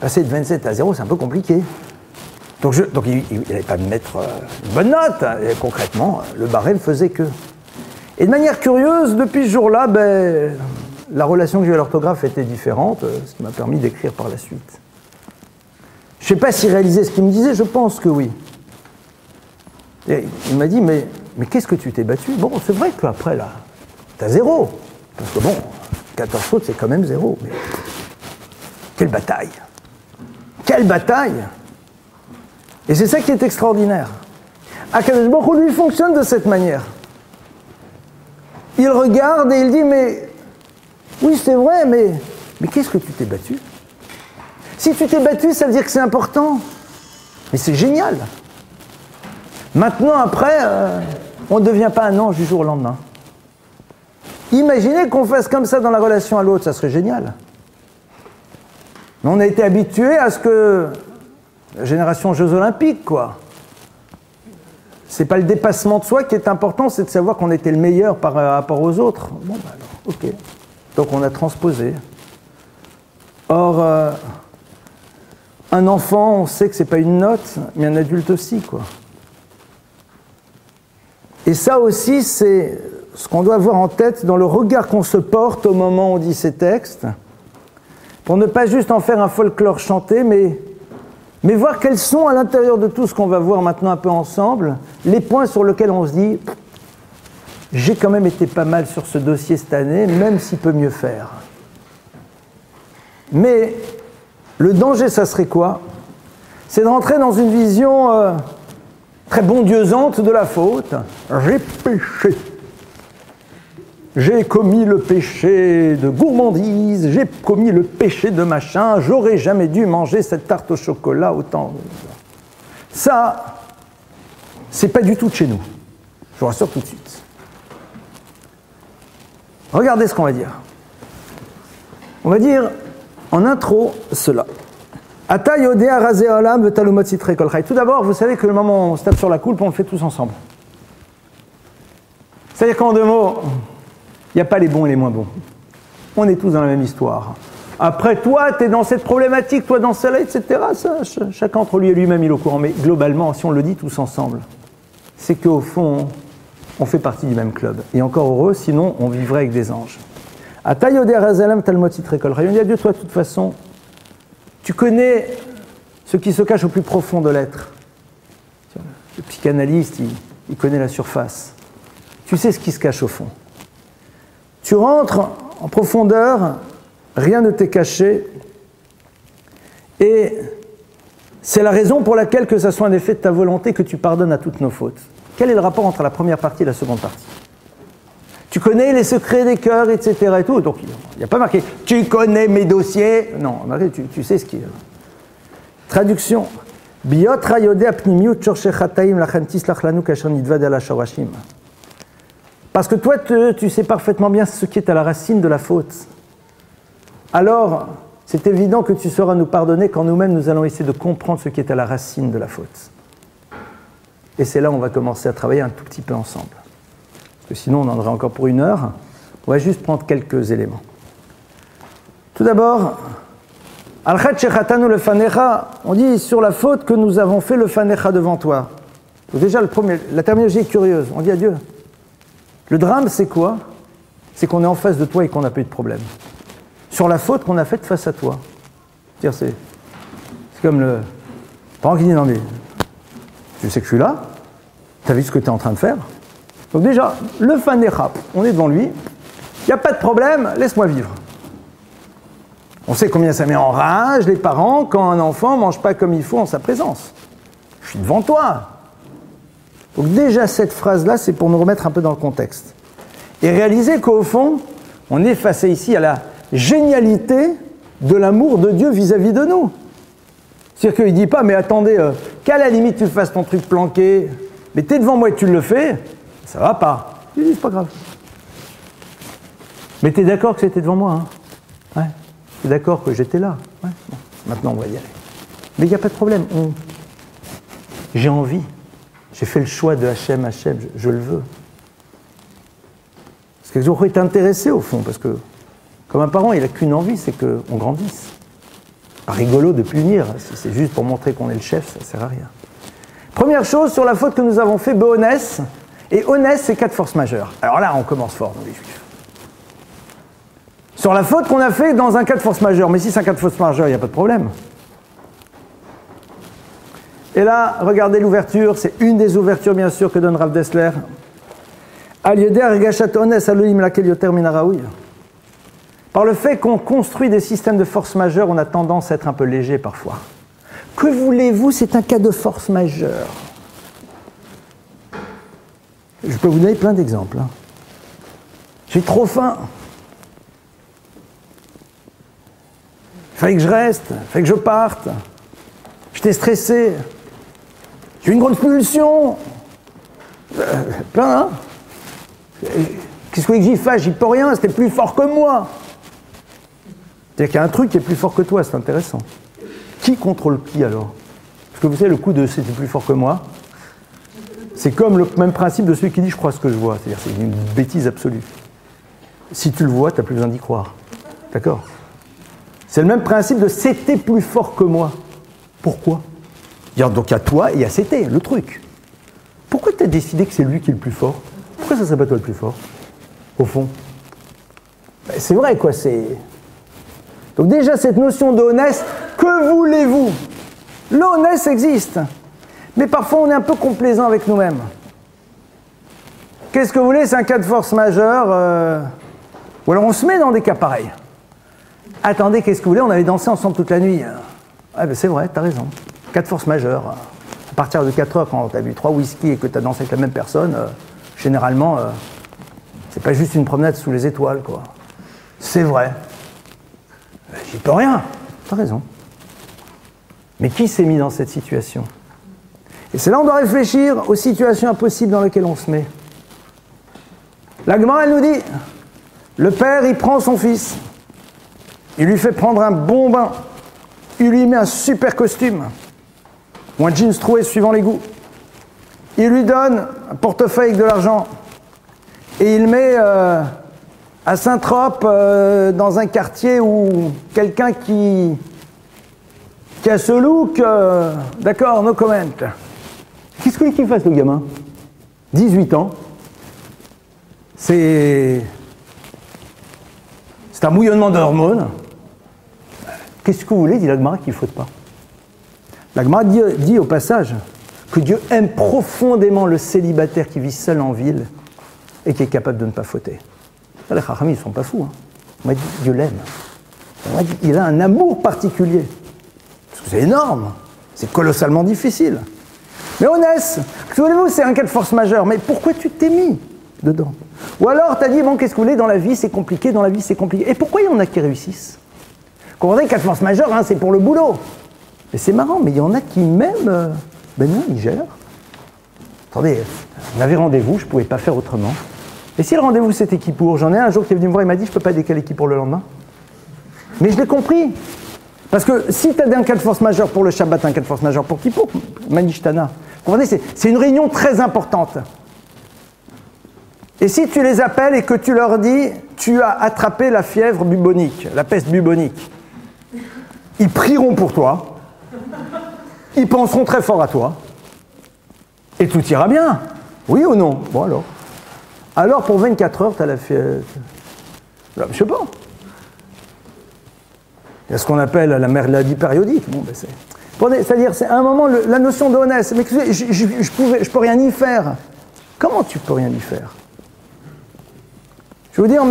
Passer de 27 à 0, c'est un peu compliqué. Donc il n'allait pas me mettre une bonne note. Hein. Et concrètement, le barème faisait que. Et de manière curieuse, depuis ce jour-là, la relation que j'ai eu à l'orthographe était différente, ce qui m'a permis d'écrire par la suite. Je ne sais pas s'il réalisait ce qu'il me disait, je pense que oui. Et il m'a dit, mais qu'est-ce que tu t'es battu? Bon, c'est vrai qu'après, là, tu as 0. Parce que bon, 14 fautes, c'est quand même 0. Mais... Quelle bataille! Quelle bataille! Et c'est ça qui est extraordinaire. Akadosh Baruch Hu, lui, fonctionne de cette manière. Il regarde et il dit, mais oui, c'est vrai, mais qu'est-ce que tu t'es battu? Si tu t'es battu, ça veut dire que c'est important. Mais c'est génial. Maintenant, après, on ne devient pas un ange du jour au lendemain. Imaginez qu'on fasse comme ça dans la relation à l'autre, ça serait génial. Mais on a été habitué à ce que la génération Jeux Olympiques, quoi. C'est pas le dépassement de soi qui est important, c'est de savoir qu'on était le meilleur par rapport aux autres. Bon, bah alors, ok. Donc on a transposé. Or, un enfant, on sait que c'est pas une note, mais un adulte aussi, quoi. Et ça aussi, c'est ce qu'on doit avoir en tête dans le regard qu'on se porte au moment où on dit ces textes. Pour ne pas juste en faire un folklore chanté, mais voir quels sont, à l'intérieur de tout ce qu'on va voir maintenant un peu ensemble, les points sur lesquels on se dit « j'ai quand même été pas mal sur ce dossier cette année, même s'il peut mieux faire ». Mais le danger, ça serait quoi? C'est de rentrer dans une vision très bondieusante de la faute. « J'ai péché ». J'ai commis le péché de gourmandise, j'ai commis le péché de machin, j'aurais jamais dû manger cette tarte au chocolat autant. Ça, c'est pas du tout de chez nous. Je vous rassure tout de suite. Regardez ce qu'on va dire. On va dire en intro cela. Ata yodea razeh olam v'talumot sitrei kol chai. Tout d'abord, vous savez que le moment où on se tape sur la coulpe, on le fait tous ensemble. C'est-à-dire qu'en 2 mots, il n'y a pas les bons et les moins bons. On est tous dans la même histoire. Après, toi, tu es dans cette problématique, toi dans celle-là, etc. Ça, chacun entre lui et lui-même, il est au courant. Mais globalement, si on le dit tous ensemble, c'est qu'au fond, on fait partie du même club. Et encore heureux, sinon, on vivrait avec des anges. Ata yodea razeh olam v'talumot sitrei kol chai. On dit à Dieu, toi, de toute façon, tu connais ce qui se cache au plus profond de l'être. Le psychanalyste, il connaît la surface. Tu sais ce qui se cache au fond. Tu rentres en profondeur, rien ne t'est caché, et c'est la raison pour laquelle, que ce soit un effet de ta volonté, que tu pardonnes à toutes nos fautes. Quel est le rapport entre la première partie et la seconde partie? Tu connais les secrets des cœurs, etc. et tout. Donc il n'y a pas marqué « tu connais mes dossiers ». Non, tu sais ce qui est. Traduction. Biotra yodea pnimiut chorshechataim lachem tislach lanu kasher nidvad ala shorashim. Parce que toi, tu sais parfaitement bien ce qui est à la racine de la faute. Alors, c'est évident que tu sauras nous pardonner quand nous-mêmes nous allons essayer de comprendre ce qui est à la racine de la faute. Et c'est là où on va commencer à travailler un tout petit peu ensemble. Parce que sinon, on en aurait encore pour 1 heure. On va juste prendre quelques éléments. Tout d'abord, Al-Khat Shechatanu le Fanecha, on dit sur la faute que nous avons fait le Fanecha devant toi. Donc déjà, la terminologie est curieuse. On dit à Dieu. Le drame, c'est quoi? C'est qu'on est en face de toi et qu'on n'a pas eu de problème. Sur la faute qu'on a faite face à toi. C'est comme le parent qui dit non mais tu sais que je suis là, tu as vu ce que tu es en train de faire. Donc déjà, le Fanecha, on est devant lui, il n'y a pas de problème, laisse-moi vivre. On sait combien ça met en rage les parents quand un enfant ne mange pas comme il faut en sa présence. Je suis devant toi. Donc déjà cette phrase-là, c'est pour nous remettre un peu dans le contexte. Et réaliser qu'au fond, on est face ici à la génialité de l'amour de Dieu vis-à-vis de nous. C'est-à-dire qu'il ne dit pas, mais attendez, qu'à la limite tu fasses ton truc planqué, mais tu es devant moi et tu le fais, ça va pas. Il dit, c'est pas grave. Mais tu es d'accord que c'était devant moi, hein? Ouais. Tu es d'accord que j'étais là? Ouais. Bon. Maintenant on va y aller. Mais il n'y a pas de problème. J'ai envie. J'ai fait le choix de Hachem, je le veux. Parce que j'aurais été intéressé au fond, parce que comme un parent, il n'a qu'une envie, c'est qu'on grandisse. Pas rigolo de punir, si c'est juste pour montrer qu'on est le chef, ça ne sert à rien. Première chose, sur la faute que nous avons fait, Béonès, et Onès, c'est 4 forces majeures. Alors là, on commence fort, nous les Juifs. Sur la faute qu'on a fait dans un cas de force majeure, mais si c'est un cas de force majeure, il n'y a pas de problème. Et là, regardez l'ouverture, c'est une des ouvertures, bien sûr, que donne Rav Dessler. Par le fait qu'on construit des systèmes de force majeure, on a tendance à être un peu léger parfois. Que voulez-vous, c'est un cas de force majeure. Je peux vous donner plein d'exemples. J'ai trop faim. Il fallait que je reste, il fallait que je parte. J'étais stressé. J'ai eu une grosse pulsion. Plein, hein? Qu'est-ce que j'y fasse? J'y peux rien, c'était plus fort que moi. C'est-à-dire qu'il y a un truc qui est plus fort que toi, c'est intéressant. Qui contrôle qui alors? Parce que vous savez, le coup de c'était plus fort que moi, c'est comme le même principe de celui qui dit je crois ce que je vois. C'est-à-dire c'est une bêtise absolue. Si tu le vois, tu n'as plus besoin d'y croire. D'accord? C'est le même principe de c'était plus fort que moi. Pourquoi? Donc il y a toi et il y a c'était, le truc. Pourquoi tu as décidé que c'est lui qui est le plus fort? Pourquoi ça ne serait pas toi le plus fort, au fond? C'est vrai, quoi, c'est... Donc déjà, cette notion d'honnête, que voulez-vous? L'honnête existe. Mais parfois, on est un peu complaisant avec nous-mêmes. Qu'est-ce que vous voulez? C'est un cas de force majeure. Ou alors on se met dans des cas pareils. Attendez, qu'est-ce que vous voulez? On avait dansé ensemble toute la nuit. Ah ben c'est vrai, t'as raison. Cas de force majeure. À partir de 4 heures, quand t'as bu 3 whisky et que t'as dansé avec la même personne, généralement, c'est pas juste une promenade sous les étoiles, quoi. C'est vrai. J'y peux rien. T'as raison. Mais qui s'est mis dans cette situation? Et c'est là qu'on doit réfléchir aux situations impossibles dans lesquelles on se met. La Gemara, elle nous dit, le père, il prend son fils, il lui fait prendre un bon bain, il lui met un super costume, ou un jeans troué suivant les goûts. Il lui donne un portefeuille avec de l'argent, et il met à Saint-Trope, dans un quartier où quelqu'un qui a ce look, d'accord, no comment. Qu'est-ce que qu'il fasse, le gamin? 18 ans. C'est un bouillonnement d'hormones. Qu'est-ce que vous voulez, dit la Gemara, qu'il ne faute pas? La Gemara dit au passage que Dieu aime profondément le célibataire qui vit seul en ville et qui est capable de ne pas fauter. Les Chachamim, ils ne sont pas fous. Hein. On m'a dit, Dieu l'aime. On m'a dit, il a un amour particulier. Parce que c'est énorme. C'est colossalement difficile. Mais Onès, voulez-vous, c'est un cas de force majeure. Mais pourquoi tu t'es mis dedans? Ou alors, tu as dit, bon, qu'est-ce que vous voulez, dans la vie, c'est compliqué, dans la vie, c'est compliqué. Et pourquoi il y en a qui réussissent? Comprenez, cas de force majeure, hein, c'est pour le boulot. Mais c'est marrant, mais il y en a qui même, ben non, ils gèrent. Attendez, on avait rendez-vous, je ne pouvais pas faire autrement. Et si le rendez-vous c'était qui pour? J'en ai un jour qui est venu me voir, il m'a dit, je ne peux pas décaler qui pour le lendemain. Mais je l'ai compris. Parce que si tu as un cas de force majeure pour le Shabbat, un cas de force majeure pour Kippour, Manishtana, Vous comprenez, c'est une réunion très importante. Et si tu les appelles et que tu leur dis « tu as attrapé la fièvre bubonique, la peste bubonique », ils prieront pour toi, ils penseront très fort à toi, et tout ira bien. Oui ou non? Bon alors. Alors pour 24 heures, tu as la fièvre. Je sais pas. Il y a ce qu'on appelle la maladie périodique. Bon, ben c'est-à-dire, c'est à un moment, la notion de honnête, mais je peux rien y faire. Comment tu peux rien y faire? Je vais vous dire,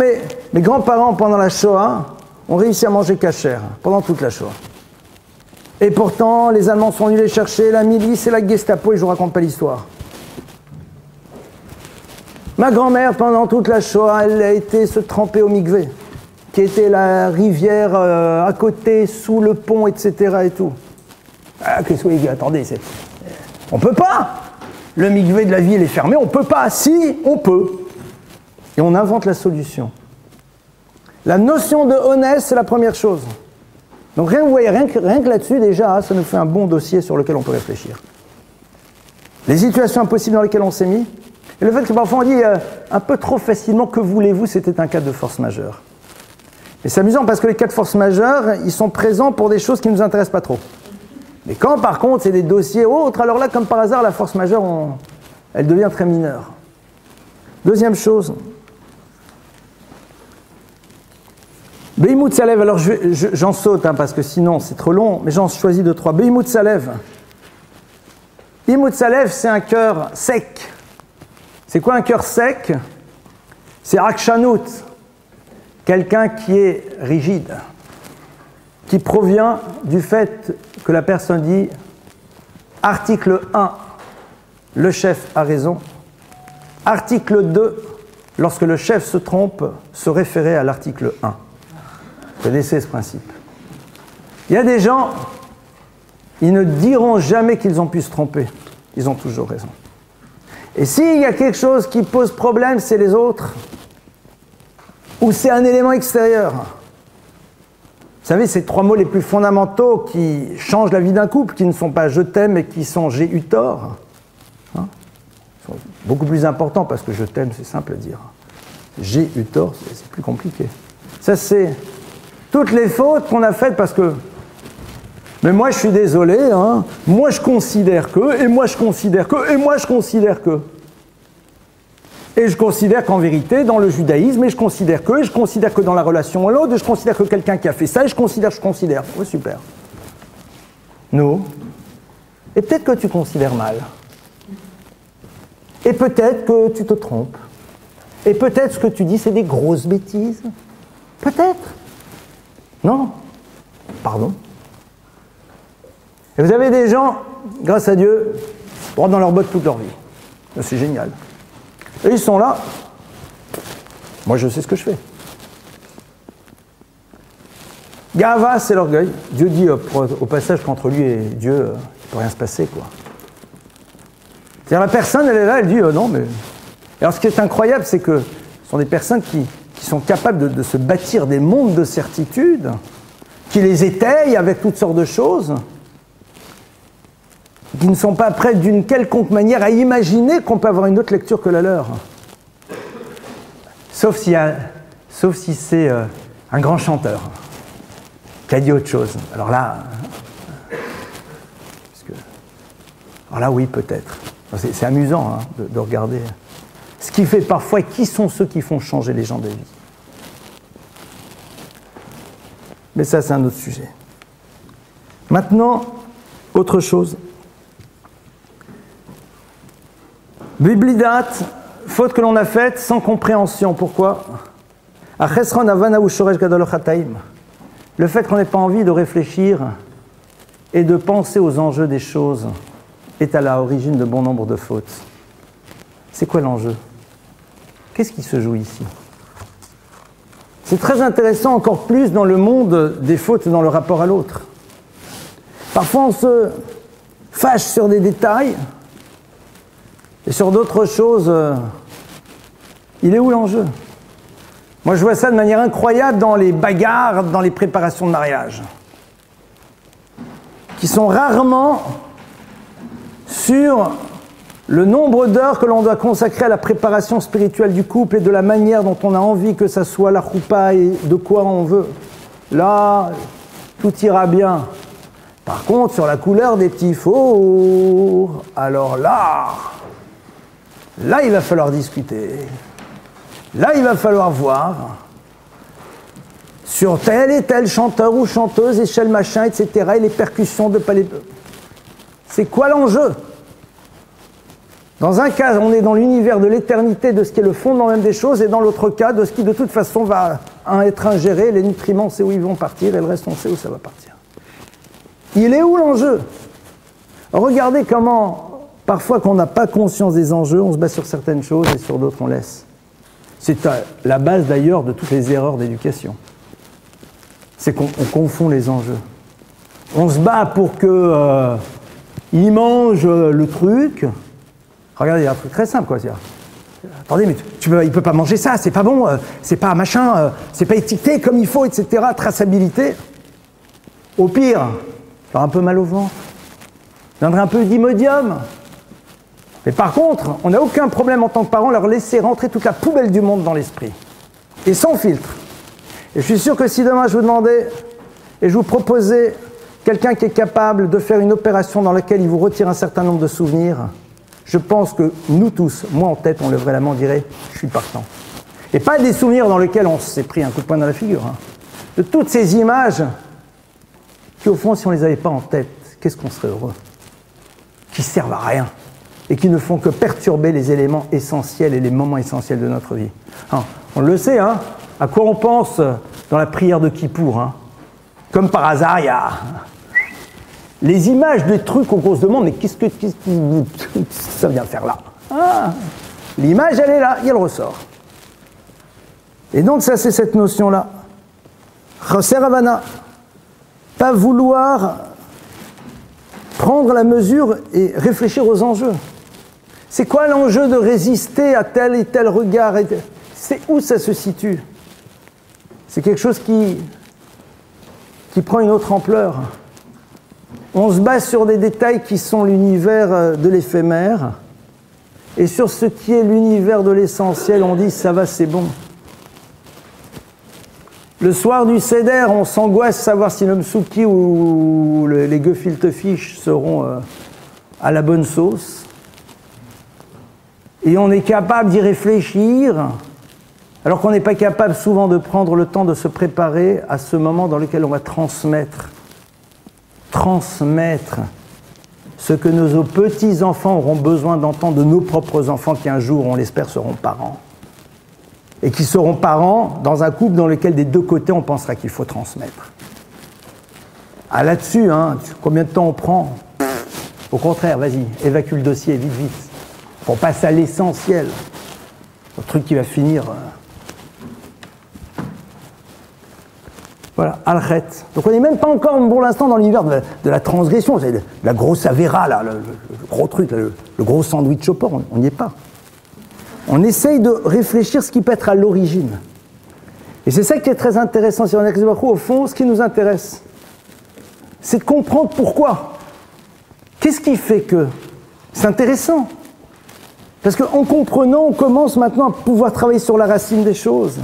mes grands-parents, pendant la Shoah, ont réussi à manger cachère, pendant toute la Shoah. Et pourtant, les Allemands sont venus les chercher, la milice et la Gestapo, et je vous raconte pas l'histoire. Ma grand-mère, pendant toute la Shoah, elle a été se tremper au mikvé, qui était la rivière à côté, sous le pont, etc. et tout. Ah, qu'est-ce que vous dites? Attendez, on peut pas. Le mikvé de la ville est fermé, on peut pas. Si, on peut. Et on invente la solution. La notion de honnête, c'est la première chose. Donc vous voyez, rien que là-dessus, déjà, ça nous fait un bon dossier sur lequel on peut réfléchir. Les situations impossibles dans lesquelles on s'est mis, et le fait que parfois on dit un peu trop facilement, que voulez-vous, c'était un cas de force majeure. Et c'est amusant parce que les cas de force majeure, ils sont présents pour des choses qui ne nous intéressent pas trop. Mais quand par contre c'est des dossiers autres, alors là, comme par hasard, la force majeure, elle devient très mineure. Deuxième chose, Beimout Salev, alors j'en saute parce que sinon c'est trop long, mais j'en choisis 2, 3. Beimout Salev. Beimout Salev, c'est un cœur sec. C'est quoi un cœur sec? C'est Akshanut, quelqu'un qui est rigide, qui provient du fait que la personne dit article 1, le chef a raison. Article 2, lorsque le chef se trompe, se référer à l'article 1. Vous connaissez ce principe. Il y a des gens, ils ne diront jamais qu'ils ont pu se tromper. Ils ont toujours raison. Et s'il y a quelque chose qui pose problème, c'est les autres, ou c'est un élément extérieur. Vous savez, ces 3 mots les plus fondamentaux qui changent la vie d'un couple, qui ne sont pas « je t'aime » et qui sont « j'ai eu tort », sont beaucoup plus importants parce que « je t'aime », c'est simple à dire. « J'ai eu tort », c'est plus compliqué. Ça, c'est toutes les fautes qu'on a faites parce que « mais moi, je suis désolé, moi, je considère que, et moi, je considère que, et moi, je considère que. » Et je considère qu'en vérité, dans le judaïsme, et je considère que dans la relation à l'autre, je considère que quelqu'un qui a fait ça, et je considère. Oh, super. Nous. Et peut-être que tu considères mal. Et peut-être que tu te trompes. Et peut-être ce que tu dis, c'est des grosses bêtises. Peut-être. Non. Pardon. Et vous avez des gens, grâce à Dieu, droit dans leurs bottes toute leur vie. C'est génial. Et ils sont là. Moi, je sais ce que je fais. Gava, c'est l'orgueil. Dieu dit au passage qu'entre lui et Dieu, il ne peut rien se passer, quoi. C'est-à-dire la personne, elle est là, elle dit non, mais. Alors, ce qui est incroyable, c'est que ce sont des personnes qui sont capables de se bâtir des mondes de certitude, qui les étayent avec toutes sortes de choses, qui ne sont pas prêts d'une quelconque manière à imaginer qu'on peut avoir une autre lecture que la leur. Sauf si c'est un grand chanteur qui a dit autre chose. Alors là, oui, peut-être. C'est amusant de regarder ce qui fait parfois, qui sont ceux qui font changer les gens de vie. Mais ça, c'est un autre sujet. Maintenant, autre chose. Biblidat, faute que l'on a faite sans compréhension. Pourquoi? Le fait qu'on n'ait pas envie de réfléchir et de penser aux enjeux des choses est à l'origine de bon nombre de fautes. C'est quoi l'enjeu? Qu'est-ce qui se joue ici? C'est très intéressant encore plus dans le monde des fautes dans le rapport à l'autre. Parfois on se fâche sur des détails et sur d'autres choses, il est où l'enjeu? Moi je vois ça de manière incroyable dans les bagarres, dans les préparations de mariage, qui sont rarement sur le nombre d'heures que l'on doit consacrer à la préparation spirituelle du couple et de la manière dont on a envie que ça soit la choupa et de quoi on veut. Là, tout ira bien. Par contre, sur la couleur des petits fours, alors là, il va falloir discuter. Là, il va falloir voir sur tel et tel chanteur ou chanteuse, échelle machin, etc., et les percussions de palais. C'est quoi l'enjeu? Dans un cas, on est dans l'univers de l'éternité, de ce qui est le fondement même des choses, et dans l'autre cas, de ce qui de toute façon va être ingéré, les nutriments, on sait où ils vont partir, et le reste, on sait où ça va partir. Il est où l'enjeu? Regardez comment, parfois qu'on n'a pas conscience des enjeux, on se base sur certaines choses, et sur d'autres, on laisse. C'est la base d'ailleurs de toutes les erreurs d'éducation. C'est qu'on confond les enjeux. On se bat pour que il mange le truc. Regardez, il y a un truc très simple, quoi. Attendez, mais il peut pas manger ça, c'est pas bon, c'est pas machin, c'est pas étiqueté comme il faut, etc. Traçabilité. Au pire, il aura un peu mal au ventre. Il viendrait un peu d'imodium. Mais par contre, on n'a aucun problème en tant que parent à leur laisser rentrer toute la poubelle du monde dans l'esprit. Et sans filtre. Et je suis sûr que si demain je vous demandais et je vous proposais quelqu'un qui est capable de faire une opération dans laquelle il vous retire un certain nombre de souvenirs, je pense que nous tous, moi en tête, on lèverait la main, on dirait « je suis partant ». Et pas des souvenirs dans lesquels on s'est pris un coup de poing dans la figure. Hein. De toutes ces images qui, au fond, si on ne les avait pas en tête, qu'est-ce qu'on serait heureux? Qui servent à rien et qui ne font que perturber les éléments essentiels et les moments essentiels de notre vie. Hein, on le sait, hein, à quoi on pense dans la prière de Kippour. Hein. Comme par hasard, il y a les images des trucs qu'on se demande, mais qu'est-ce que ça vient faire là? L'image, elle est là, et elle ressort. Et donc ça, c'est cette notion-là. Chosser Havana, pas vouloir prendre la mesure et réfléchir aux enjeux. C'est quoi l'enjeu de résister à tel et tel regard? C'est où ça se situe? C'est quelque chose qui prend une autre ampleur. On se base sur des détails qui sont l'univers de l'éphémère, et sur ce qui est l'univers de l'essentiel, on dit ça va, c'est bon. Le soir du Seder, on s'angoisse de savoir si le msouki ou les gefilte fish seront à la bonne sauce. Et on est capable d'y réfléchir, alors qu'on n'est pas capable souvent de prendre le temps de se préparer à ce moment dans lequel on va transmettre ce que nos petits-enfants auront besoin d'entendre de nos propres enfants qui un jour, on l'espère, seront parents. Et qui seront parents dans un couple dans lequel des deux côtés on pensera qu'il faut transmettre. Ah là-dessus, hein, combien de temps on prend? Au contraire, vas-y, évacue le dossier, vite, vite. On passe à l'essentiel, au truc qui va finir. Voilà, al-khet. Donc on n'est même pas encore pour l'instant dans l'univers de la transgression, c'est de la grosse avéra, là, le gros truc, là, le gros sandwich au porc, on n'y est pas. On essaye de réfléchir ce qui peut être à l'origine. Et c'est ça qui est très intéressant sur Akadosh Baruch Hu. Au fond, ce qui nous intéresse, c'est de comprendre pourquoi. Qu'est-ce qui fait que c'est intéressant? Parce qu'en comprenant, on commence maintenant à pouvoir travailler sur la racine des choses.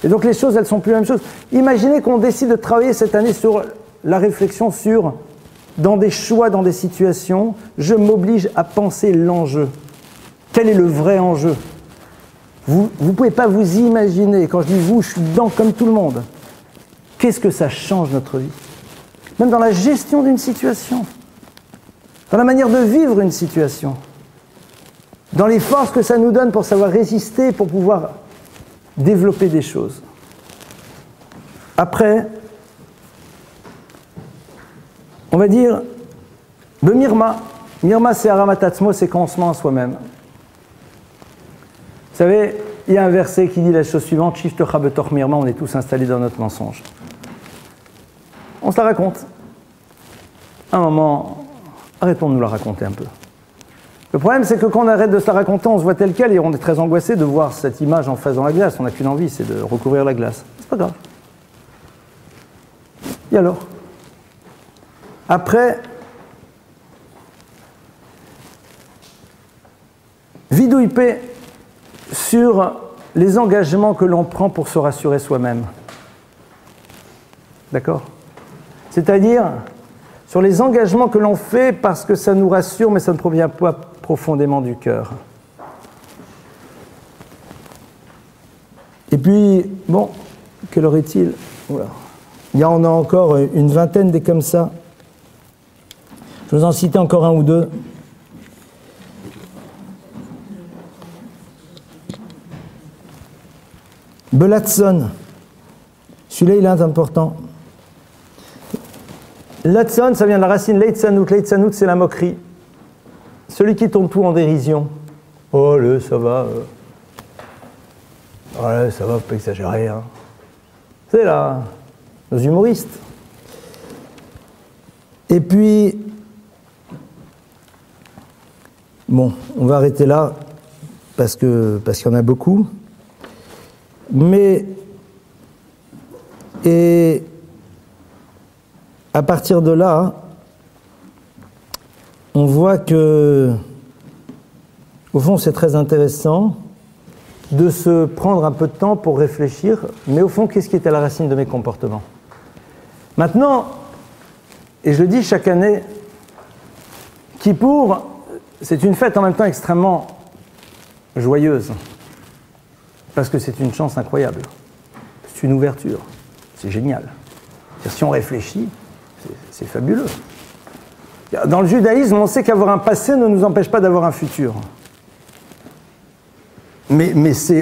Et donc les choses, elles ne sont plus la même chose. Imaginez qu'on décide de travailler cette année sur la réflexion sur, dans des choix, dans des situations, je m'oblige à penser l'enjeu. Quel est le vrai enjeu? Vous ne pouvez pas vous imaginer, quand je dis vous, je suis dedans comme tout le monde. Qu'est-ce que ça change notre vie? Même dans la gestion d'une situation, dans la manière de vivre une situation, dans les forces que ça nous donne pour savoir résister, pour pouvoir développer des choses. Après, on va dire, le mirma. Mirma, c'est aramatatsmo, c'est quand on se ment à soi-même. Vous savez, il y a un verset qui dit la chose suivante, Shiftecha betor mirma, on est tous installés dans notre mensonge. On se la raconte. À un moment, arrêtons de nous la raconter un peu. Le problème, c'est que quand on arrête de se la raconter, on se voit tel quel et on est très angoissé de voir cette image en face dans la glace. On n'a qu'une envie, c'est de recouvrir la glace. C'est pas grave. Et alors? Après, bidouille P sur les engagements que l'on prend pour se rassurer soi-même. D'accord? C'est-à-dire sur les engagements que l'on fait parce que ça nous rassure, mais ça ne provient pas profondément du cœur. Et puis, bon, quelle heure est-il? Voilà. Il y en a encore une vingtaine des comme ça. Je vous en cite encore un ou deux. Belatson. Celui-là, il est important. Latson, ça vient de la racine leitzanout. Leitzanout, c'est la moquerie. Celui qui tourne tout en dérision. Oh, ça va. Ouais, ça va, faut pas exagérer. Hein. C'est là, nos humoristes. Et puis, bon, on va arrêter là parce qu'il y en a beaucoup. Mais, et à partir de là, on voit que, au fond, c'est très intéressant de se prendre un peu de temps pour réfléchir, mais au fond, qu'est-ce qui est à la racine de mes comportements? Maintenant, et je le dis chaque année, Kippour, c'est une fête en même temps extrêmement joyeuse, parce que c'est une chance incroyable, c'est une ouverture, c'est génial. Si on réfléchit, c'est fabuleux. Dans le judaïsme, on sait qu'avoir un passé ne nous empêche pas d'avoir un futur. Mais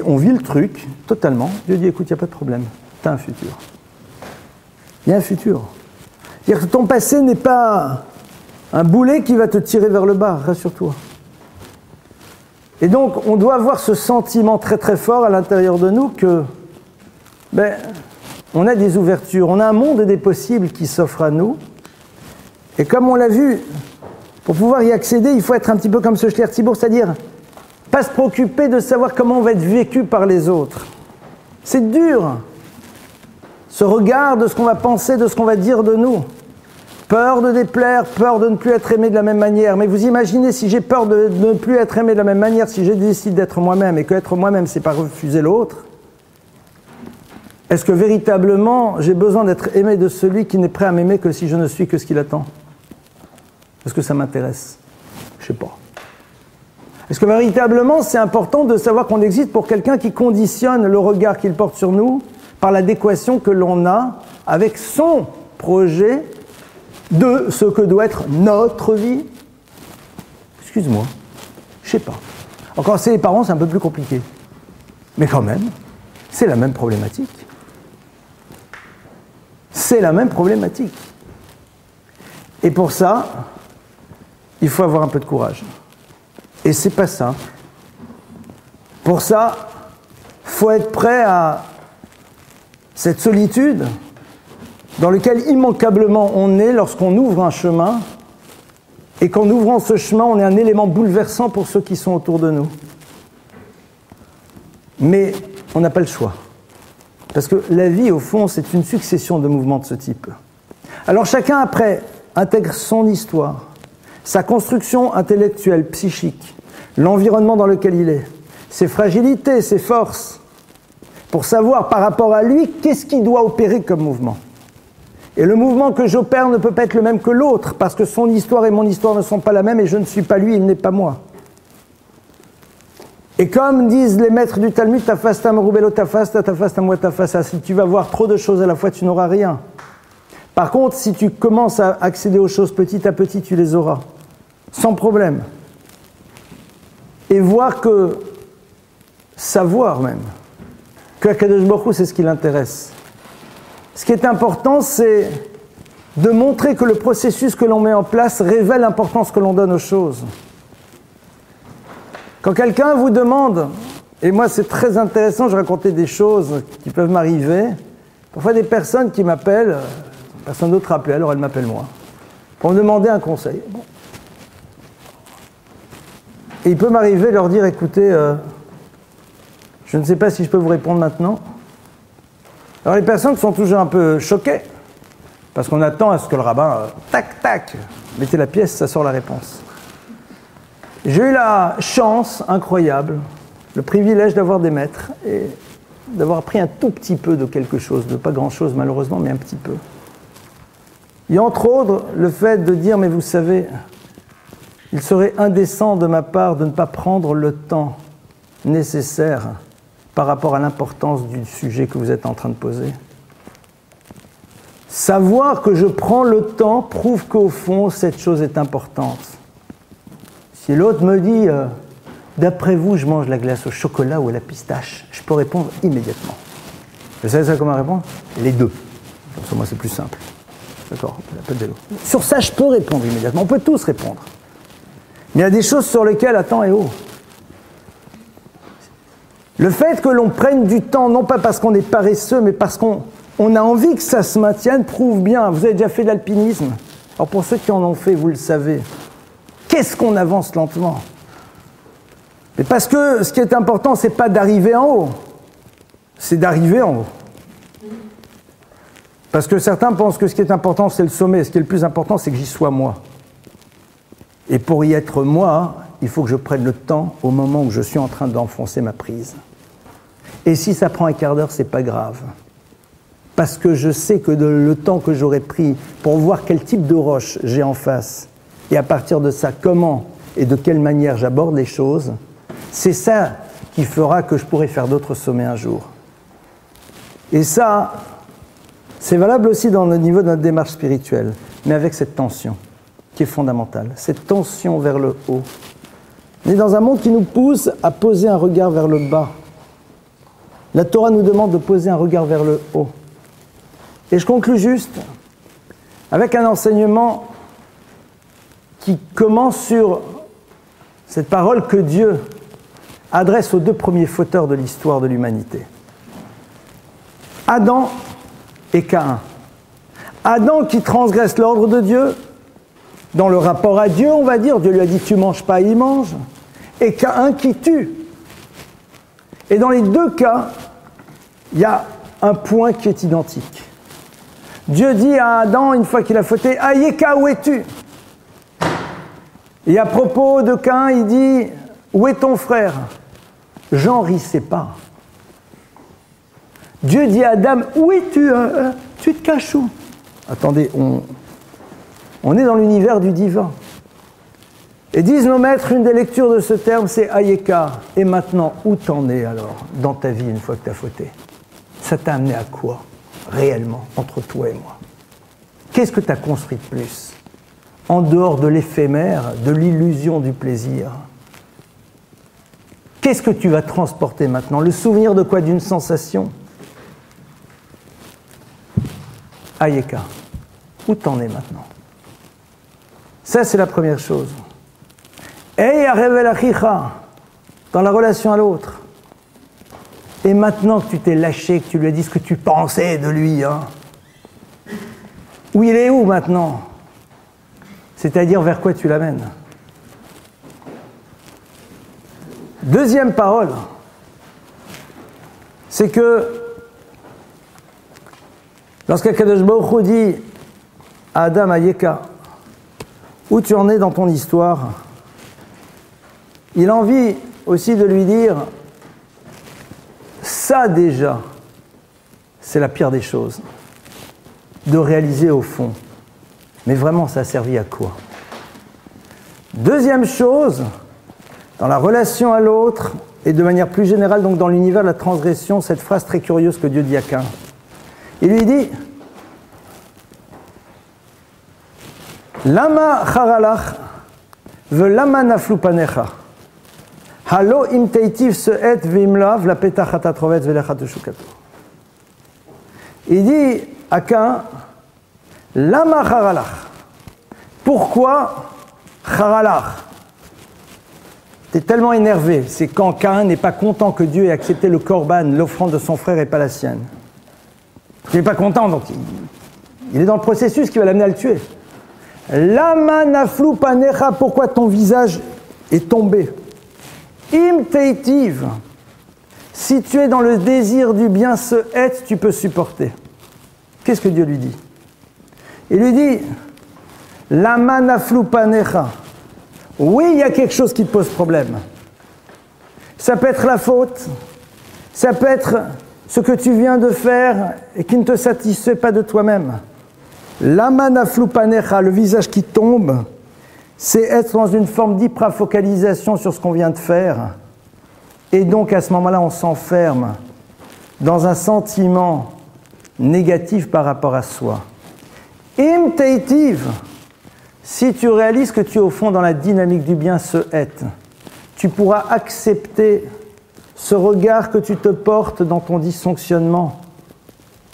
on vit le truc totalement. Dieu dit, écoute, il n'y a pas de problème, tu as un futur. Il y a un futur. C'est-à-dire que ton passé n'est pas un boulet qui va te tirer vers le bas, rassure-toi. Et donc, on doit avoir ce sentiment très très fort à l'intérieur de nous que, on a des ouvertures, on a un monde des possibles qui s'offre à nous. Et comme on l'a vu, pour pouvoir y accéder, il faut être un petit peu comme ce Shler Tzibour, c'est-à-dire pas se préoccuper de savoir comment on va être vécu par les autres. C'est dur. Ce regard de ce qu'on va penser, de ce qu'on va dire de nous. Peur de déplaire, peur de ne plus être aimé de la même manière. Mais vous imaginez si j'ai peur de ne plus être aimé de la même manière, si je décide d'être moi-même et que être moi-même, c'est pas refuser l'autre, est-ce que véritablement j'ai besoin d'être aimé de celui qui n'est prêt à m'aimer que si je ne suis que ce qu'il attend? Est-ce que ça m'intéresse? Je sais pas. Est-ce que véritablement c'est important de savoir qu'on existe pour quelqu'un qui conditionne le regard qu'il porte sur nous par l'adéquation que l'on a avec son projet de ce que doit être notre vie? Excuse-moi, je sais pas. Encore c'est les parents, c'est un peu plus compliqué. Mais quand même, c'est la même problématique. C'est la même problématique. Et pour ça, il faut avoir un peu de courage. Et c'est pas simple. Pour ça, il faut être prêt à cette solitude dans laquelle immanquablement on est lorsqu'on ouvre un chemin et qu'en ouvrant ce chemin, on est un élément bouleversant pour ceux qui sont autour de nous. Mais on n'a pas le choix. Parce que la vie, au fond, c'est une succession de mouvements de ce type. Alors chacun, après, intègre son histoire, sa construction intellectuelle, psychique, l'environnement dans lequel il est, ses fragilités, ses forces, pour savoir par rapport à lui, qu'est-ce qu'il doit opérer comme mouvement. Et le mouvement que j'opère ne peut pas être le même que l'autre, parce que son histoire et mon histoire ne sont pas la même, et je ne suis pas lui, il n'est pas moi. Et comme disent les maîtres du Talmud, tafasta merubelo tafasta, tafasta moi tafasta, si tu vas voir trop de choses à la fois, tu n'auras rien. Par contre, si tu commences à accéder aux choses petit à petit, tu les auras, sans problème. Et voir que, savoir même, que Akadosh Baruch Hu, c'est ce qui l'intéresse. Ce qui est important, c'est de montrer que le processus que l'on met en place révèle l'importance que l'on donne aux choses. Quand quelqu'un vous demande, et moi c'est très intéressant, je racontais des choses qui peuvent m'arriver, parfois des personnes qui m'appellent, personne d'autre appelait, alors elle m'appelle moi, pour me demander un conseil. Bon. Et il peut m'arriver de leur dire, écoutez, je ne sais pas si je peux vous répondre maintenant. Alors les personnes sont toujours un peu choquées, parce qu'on attend à ce que le rabbin, tac, tac, mettez la pièce, ça sort la réponse. J'ai eu la chance incroyable, le privilège d'avoir des maîtres et d'avoir appris un tout petit peu de quelque chose, de pas grand-chose malheureusement, mais un petit peu. Et entre autres, le fait de dire, mais vous savez, il serait indécent de ma part de ne pas prendre le temps nécessaire par rapport à l'importance du sujet que vous êtes en train de poser. Savoir que je prends le temps prouve qu'au fond, cette chose est importante. Si l'autre me dit, d'après vous, je mange la glace au chocolat ou à la pistache, je peux répondre immédiatement. Vous savez ça comment répondre? Les deux. Pour moi, c'est plus simple. D'accord, sur ça, je peux répondre immédiatement. On peut tous répondre. Mais il y a des choses sur lesquelles, attends, le fait que l'on prenne du temps, non pas parce qu'on est paresseux, mais parce qu'on a envie que ça se maintienne, prouve bien. Vous avez déjà fait de l'alpinisme. Alors pour ceux qui en ont fait, vous le savez. Qu'est-ce qu'on avance lentement? Mais parce que ce qui est important, c'est pas d'arriver en haut, c'est d'arriver en haut. Parce que certains pensent que ce qui est important, c'est le sommet. Ce qui est le plus important, c'est que j'y sois moi. Et pour y être moi, il faut que je prenne le temps au moment où je suis en train d'enfoncer ma prise. Et si ça prend un quart d'heure, c'est pas grave. Parce que je sais que le temps que j'aurais pris pour voir quel type de roche j'ai en face, et à partir de ça, comment et de quelle manière j'aborde les choses, c'est ça qui fera que je pourrai faire d'autres sommets un jour. Et ça, c'est valable aussi dans le niveau de notre démarche spirituelle, mais avec cette tension qui est fondamentale, cette tension vers le haut. On est dans un monde qui nous pousse à poser un regard vers le bas. La Torah nous demande de poser un regard vers le haut. Et je conclus juste avec un enseignement qui commence sur cette parole que Dieu adresse aux deux premiers fauteurs de l'histoire de l'humanité. Adam et Caïn. Adam qui transgresse l'ordre de Dieu, dans le rapport à Dieu, on va dire, Dieu lui a dit tu manges pas, il mange, et Caïn qui tue. Et dans les deux cas, il y a un point qui est identique. Dieu dit à Adam, une fois qu'il a fauté, Aïeka, où es-tu? Et à propos de Caïn, il dit, où est ton frère? J'enrissais pas. Dieu dit à Adam, où es-tu? Tu te caches où? Attendez, on est dans l'univers du divin. Et disent nos maîtres, une des lectures de ce terme, c'est Aïeka. Et maintenant, où t'en es alors, dans ta vie, une fois que t'as fauté? Ça t'a amené à quoi, réellement, entre toi et moi? Qu'est-ce que t'as construit de plus? En dehors de l'éphémère, de l'illusion du plaisir. Qu'est-ce que tu vas transporter maintenant? Le souvenir de quoi? D'une sensation? Aïeka, où t'en es maintenant? Ça, c'est la première chose. Hey, Arevel Achicha, dans la relation à l'autre. Et maintenant que tu t'es lâché, que tu lui as dit ce que tu pensais de lui, hein, où il est où maintenant? C'est-à-dire vers quoi tu l'amènes? Deuxième parole, c'est que lorsqu'Akadosh Baruch Hu dit à Adam Aïeka, où tu en es dans ton histoire, il a envie aussi de lui dire, ça déjà, c'est la pire des choses, de réaliser au fond. Mais vraiment, ça a servi à quoi? Deuxième chose, dans la relation à l'autre, et de manière plus générale, donc dans l'univers de la transgression, cette phrase très curieuse que Dieu dit à Caïn. Il lui dit, Lama charalach velama naflu panecha halo im teitiv se'et veimlav la petachata trovet velechatu shukato. Il dit à Caïn, Lama charalach. Pourquoi charalach? T'es tellement énervé. C'est quand Caïn n'est pas content que Dieu ait accepté le korban, l'offrande de son frère et pas la sienne. Il n'est pas content, donc il est dans le processus qui va l'amener à le tuer. Lama naflu panecha, pourquoi ton visage est tombé? Im teitiv, si tu es dans le désir du bien, ce être, tu peux supporter. Qu'est-ce que Dieu lui dit? Il lui dit, Lama naflu panecha, Oui, il y a quelque chose qui te pose problème. Ça peut être la faute, ça peut être ce que tu viens de faire et qui ne te satisfait pas de toi-même. L'amana floupanecha, le visage qui tombe, c'est être dans une forme d'hyperfocalisation sur ce qu'on vient de faire. Et donc à ce moment-là, on s'enferme dans un sentiment négatif par rapport à soi. Imtaitiv, si tu réalises que tu es au fond dans la dynamique du bien, ce être, tu pourras accepter ce regard que tu te portes dans ton dysfonctionnement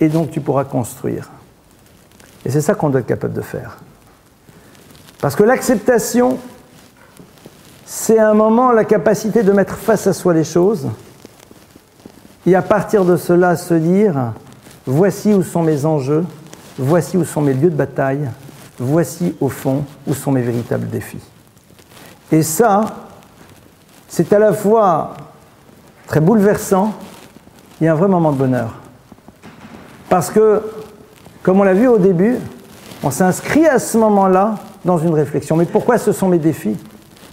et donc tu pourras construire. Et c'est ça qu'on doit être capable de faire. Parce que l'acceptation, c'est un moment la capacité de mettre face à soi les choses et à partir de cela se dire « voici où sont mes enjeux, voici où sont mes lieux de bataille, voici au fond où sont mes véritables défis. » Et ça, c'est à la fois très bouleversant et un vrai moment de bonheur. Parce que, comme on l'a vu au début, on s'inscrit à ce moment-là dans une réflexion. Mais pourquoi ce sont mes défis?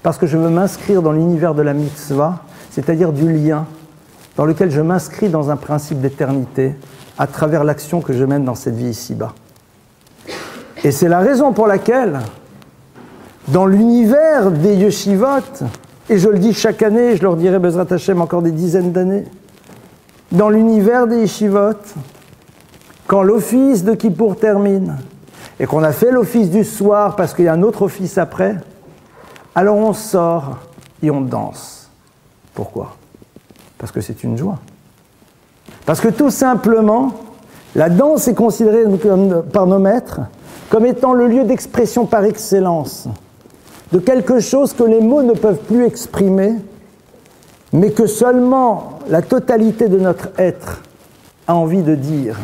Parce que je veux m'inscrire dans l'univers de la mitzvah, c'est-à-dire du lien, dans lequel je m'inscris dans un principe d'éternité à travers l'action que je mène dans cette vie ici-bas. Et c'est la raison pour laquelle, dans l'univers des yeshivot, et je le dis chaque année, je leur dirai Bezrat Hashem encore des dizaines d'années, dans l'univers des yeshivot, quand l'office de Kippour termine, et qu'on a fait l'office du soir parce qu'il y a un autre office après, alors on sort et on danse. Pourquoi? Parce que c'est une joie. Parce que tout simplement, la danse est considérée par nos maîtres comme étant le lieu d'expression par excellence de quelque chose que les mots ne peuvent plus exprimer, mais que seulement la totalité de notre être a envie de dire.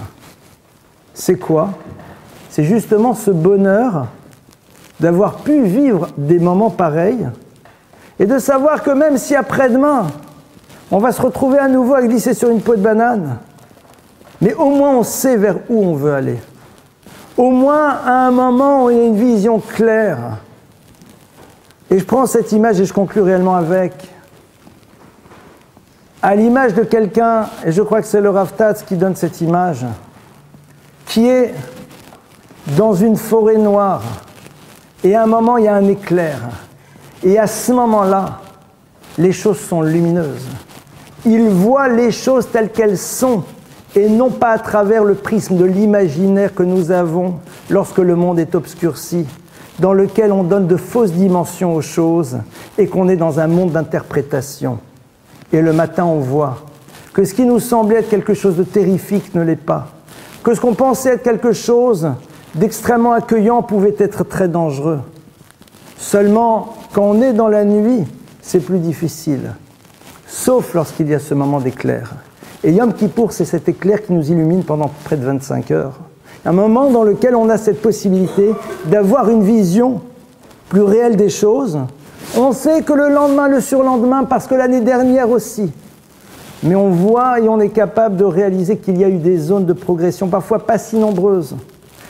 C'est quoi? C'est justement ce bonheur d'avoir pu vivre des moments pareils et de savoir que même si après-demain, on va se retrouver à nouveau à glisser sur une peau de banane, mais au moins on sait vers où on veut aller. Au moins à un moment où il y a une vision claire. Et je prends cette image et je conclue réellement avec. À l'image de quelqu'un, et je crois que c'est le Rav Tatz qui donne cette image, qui est dans une forêt noire, et à un moment il y a un éclair, et à ce moment-là, les choses sont lumineuses. Il voit les choses telles qu'elles sont, et non pas à travers le prisme de l'imaginaire que nous avons lorsque le monde est obscurci, dans lequel on donne de fausses dimensions aux choses, et qu'on est dans un monde d'interprétation. Et le matin, on voit que ce qui nous semblait être quelque chose de terrifique ne l'est pas, que ce qu'on pensait être quelque chose d'extrêmement accueillant pouvait être très dangereux. Seulement, quand on est dans la nuit, c'est plus difficile, sauf lorsqu'il y a ce moment d'éclair. Et Yom Kippour, c'est cet éclair qui nous illumine pendant près de 25 heures. Un moment dans lequel on a cette possibilité d'avoir une vision plus réelle des choses. On sait que le lendemain, le surlendemain, parce que l'année dernière aussi. Mais on voit et on est capable de réaliser qu'il y a eu des zones de progression, parfois pas si nombreuses.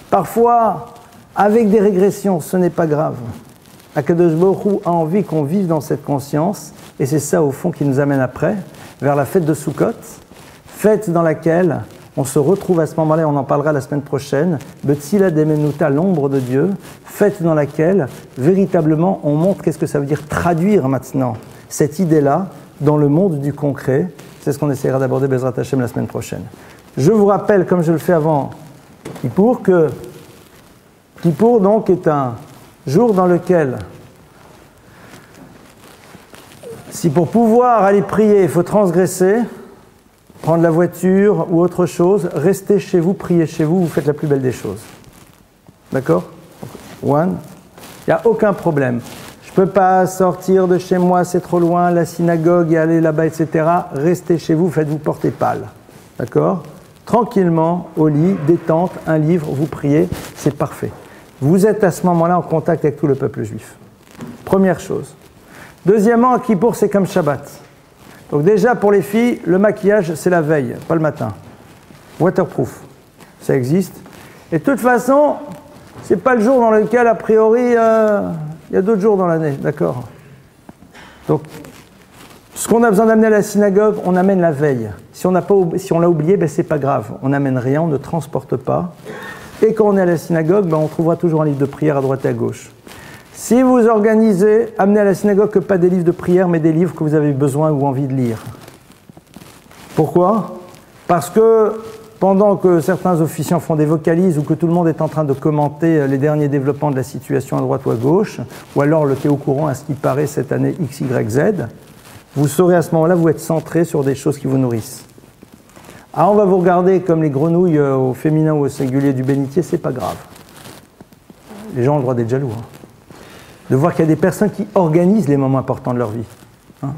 Parfois, avec des régressions, ce n'est pas grave. Akadosh Baruch Hu a envie qu'on vive dans cette conscience, et c'est ça au fond qui nous amène après, vers la fête de Sukkot, fête dans laquelle on se retrouve à ce moment-là, et on en parlera la semaine prochaine, B'tzila Demenuta, l'ombre de Dieu, fête dans laquelle, véritablement, on montre qu'est-ce que ça veut dire traduire maintenant cette idée-là dans le monde du concret. C'est ce qu'on essaiera d'aborder Bezrat Hashem la semaine prochaine. Je vous rappelle, comme je le fais avant Kippour, que Kippour donc est un jour dans lequel, si pour pouvoir aller prier, il faut transgresser, prendre la voiture ou autre chose, restez chez vous, priez chez vous, vous faites la plus belle des choses. D'accord? One. Il n'y a aucun problème. Je ne peux pas sortir de chez moi, c'est trop loin, la synagogue et aller là-bas, etc. Restez chez vous, faites-vous porter pâle. D'accord? Tranquillement, au lit, détente, un livre, vous priez, c'est parfait. Vous êtes à ce moment-là en contact avec tout le peuple juif. Première chose. Deuxièmement, Kippour, c'est comme Shabbat. Donc déjà, pour les filles, le maquillage, c'est la veille, pas le matin. Waterproof, ça existe. Et de toute façon, c'est pas le jour dans lequel, a priori, Il y a d'autres jours dans l'année, d'accord. Donc, ce qu'on a besoin d'amener à la synagogue, on amène la veille. Si on l'a oublié, ben, c'est pas grave. On n'amène rien, on ne transporte pas. Et quand on est à la synagogue, ben, on trouvera toujours un livre de prière à droite et à gauche. Si vous organisez, amenez à la synagogue que pas des livres de prière, mais des livres que vous avez besoin ou envie de lire. Pourquoi ? Parce que pendant que certains officiants font des vocalises ou que tout le monde est en train de commenter les derniers développements de la situation à droite ou à gauche, ou alors le thé au courant à ce qui paraît cette année X, Y, Z, vous saurez à ce moment-là, vous êtes centré sur des choses qui vous nourrissent. Ah, on va vous regarder comme les grenouilles au féminin ou au singulier du bénitier, c'est pas grave. Les gens ont le droit d'être jaloux. Hein. De voir qu'il y a des personnes qui organisent les moments importants de leur vie. Hein,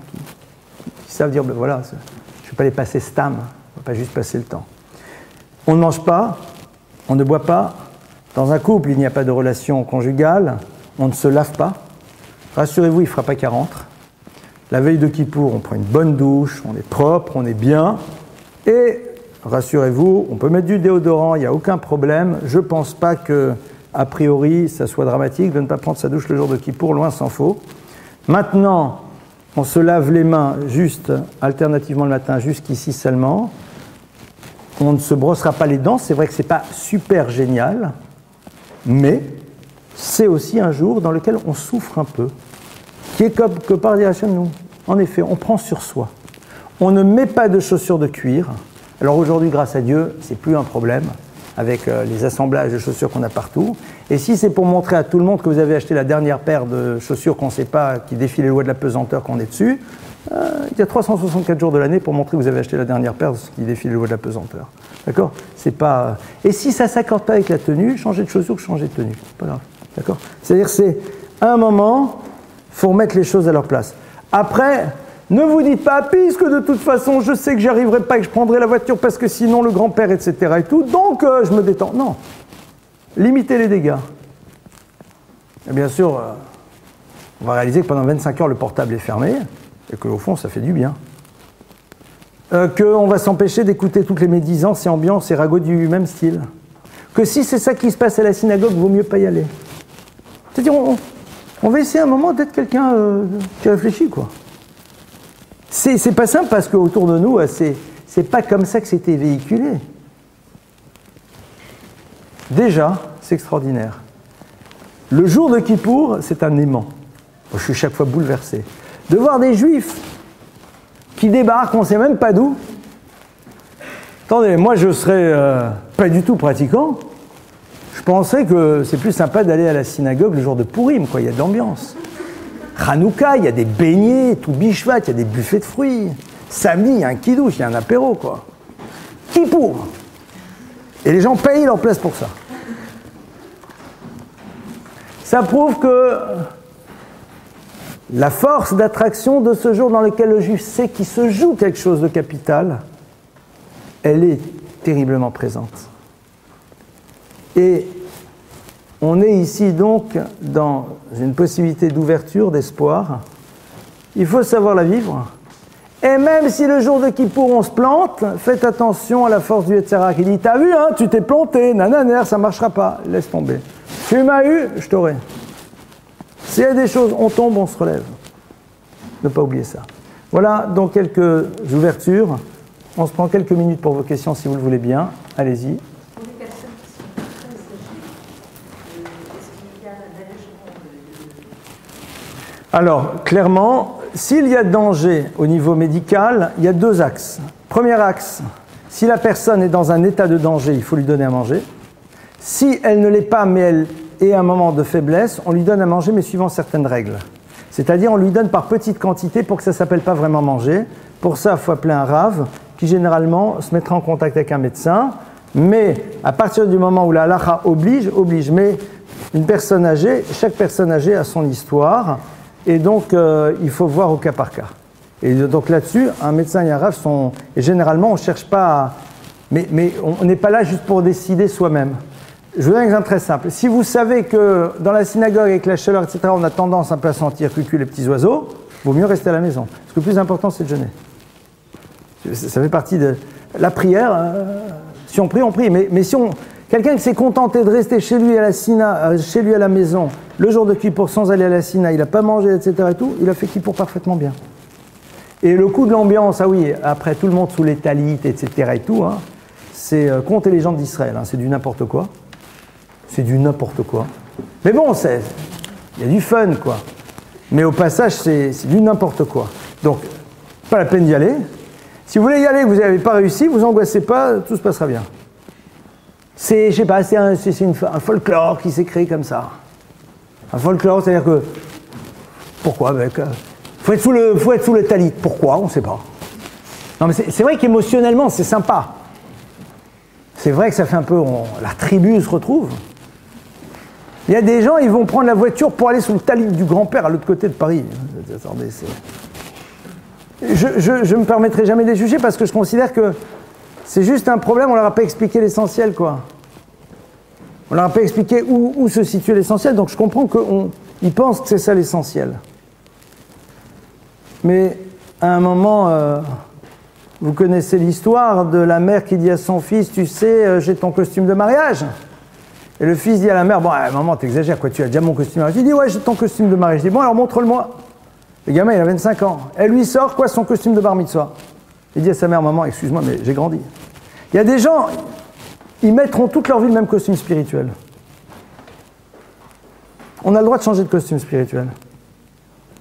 qui savent dire, ben voilà, je ne vais pas les passer stam, on ne va pas juste passer le temps. On ne mange pas, on ne boit pas. Dans un couple, il n'y a pas de relation conjugale, on ne se lave pas. Rassurez-vous, il ne fera pas 40. La veille de Kippour, on prend une bonne douche, on est propre, on est bien. Et rassurez-vous, on peut mettre du déodorant, il n'y a aucun problème. Je ne pense pas que, a priori, ça soit dramatique de ne pas prendre sa douche le jour de Kippour, loin s'en faut. Maintenant, on se lave les mains juste, alternativement le matin, jusqu'ici seulement. On ne se brossera pas les dents, c'est vrai que ce n'est pas super génial, mais c'est aussi un jour dans lequel on souffre un peu, qui est comme que par direction de nous. En effet, on prend sur soi. On ne met pas de chaussures de cuir. Alors aujourd'hui, grâce à Dieu, c'est plus un problème avec les assemblages de chaussures qu'on a partout. Et si c'est pour montrer à tout le monde que vous avez acheté la dernière paire de chaussures qu'on ne sait pas, qui défie les lois de la pesanteur qu'on est dessus, il y a 364 jours de l'année pour montrer que vous avez acheté la dernière paire qui défie les lois de la pesanteur. D'accord ? C'est pas... Et si ça ne s'accorde pas avec la tenue, changez de chaussures, changez de tenue. Pas grave. D'accord ? C'est-à-dire c'est un moment, il faut remettre les choses à leur place. Après, ne vous dites pas, puisque de toute façon, je sais que j'y arriverai pas et que je prendrai la voiture parce que sinon le grand-père, etc. et tout, donc je me détends. Non. Limitez les dégâts. Et bien sûr, on va réaliser que pendant 25 heures, le portable est fermé et qu'au fond, ça fait du bien. Qu'on va s'empêcher d'écouter toutes les médisances et ambiances et ragots du même style. Que si c'est ça qui se passe à la synagogue, il vaut mieux pas y aller. C'est-à-dire, on va essayer un moment d'être quelqu'un qui réfléchit, quoi. C'est pas simple parce qu'autour de nous, c'est pas comme ça que c'était véhiculé. Déjà, c'est extraordinaire. Le jour de Kippour, c'est un aimant. Je suis chaque fois bouleversé. De voir des juifs qui débarquent, on ne sait même pas d'où. Attendez, moi je serais pas du tout pratiquant. Je penserais que c'est plus sympa d'aller à la synagogue le jour de Pourim, quoi. Il y a de l'ambiance. Hanouka, il y a des beignets, tout bishvat, il y a des buffets de fruits. Samedi, il y a un kidouche, il y a un apéro, quoi. Kippour. Et les gens payent leur place pour ça. Ça prouve que la force d'attraction de ce jour dans lequel le juif sait qu'il se joue quelque chose de capital, elle est terriblement présente. Et on est ici donc dans une possibilité d'ouverture, d'espoir. Il faut savoir la vivre. Et même si le jour de Kippour on se plante, faites attention à la force du Yetzirah qui dit « T'as vu, hein, tu t'es planté, nananer, ça ne marchera pas, laisse tomber. Tu m'as eu, je t'aurai. » S'il y a des choses, on tombe, on se relève. Ne pas oublier ça. Voilà donc quelques ouvertures. On se prend quelques minutes pour vos questions si vous le voulez bien. Allez-y. Alors, clairement, s'il y a danger au niveau médical, il y a deux axes. Premier axe, si la personne est dans un état de danger, il faut lui donner à manger. Si elle ne l'est pas, mais elle est à un moment de faiblesse, on lui donne à manger, mais suivant certaines règles. C'est-à-dire, on lui donne par petites quantités pour que ça ne s'appelle pas vraiment manger. Pour ça, il faut appeler un rave, qui généralement se mettra en contact avec un médecin. Mais à partir du moment où la halakha oblige. Mais une personne âgée, chaque personne âgée a son histoire. Et donc, il faut voir au cas par cas. Et donc là-dessus, un médecin et un rave sont... Et généralement, on ne cherche pas à... Mais on n'est pas là juste pour décider soi-même. Je vous donne un exemple très simple. Si vous savez que dans la synagogue, avec la chaleur, etc., on a tendance un peu à sentir cucu les petits oiseaux, il vaut mieux rester à la maison. Parce que le plus important, c'est de jeûner. Ça fait partie de... La prière, si on prie, on prie. Mais si Quelqu'un qui s'est contenté de rester chez lui à la Sina, chez lui à la maison, le jour de Kippour sans aller à la Sina, il n'a pas mangé, etc. et tout, il a fait Kippour parfaitement bien. Et le coup de l'ambiance, ah oui, après tout le monde sous les talites, etc. et tout, hein, c'est contes et légendes d'Israël, hein, c'est du n'importe quoi. C'est du n'importe quoi. Mais bon, il y a du fun, quoi. Mais au passage, c'est du n'importe quoi. Donc, pas la peine d'y aller. Si vous voulez y aller, vous n'avez pas réussi, vous angoissez pas, tout se passera bien. C'est, je sais pas, c'est un folklore qui s'est créé comme ça. Un folklore, c'est-à-dire que... Pourquoi? Faut être sous le talit. Pourquoi? On ne sait pas. Non, mais c'est vrai qu'émotionnellement, c'est sympa. C'est vrai que ça fait un peu... la tribu se retrouve. Il y a des gens, ils vont prendre la voiture pour aller sous le talit du grand-père à l'autre côté de Paris. Attendez, je ne me permettrai jamais de les juger parce que je considère que c'est juste un problème, on leur a pas expliqué l'essentiel, quoi. On leur a pas expliqué où se situe l'essentiel, donc je comprends qu'ils pensent que c'est ça l'essentiel. Mais à un moment, vous connaissez l'histoire de la mère qui dit à son fils, tu sais, j'ai ton costume de mariage. Et le fils dit à la mère, bon, maman, t'exagères, quoi, tu as déjà mon costume de mariage. Il dit, ouais, j'ai ton costume de mariage. Je dis, bon, alors montre-le-moi. Le gamin, il a 25 ans. Elle lui sort, quoi, son costume de bar mitzvah. Il dit à sa mère, maman, excuse-moi, mais j'ai grandi. Il y a des gens, ils mettront toute leur vie le même costume spirituel. On a le droit de changer de costume spirituel.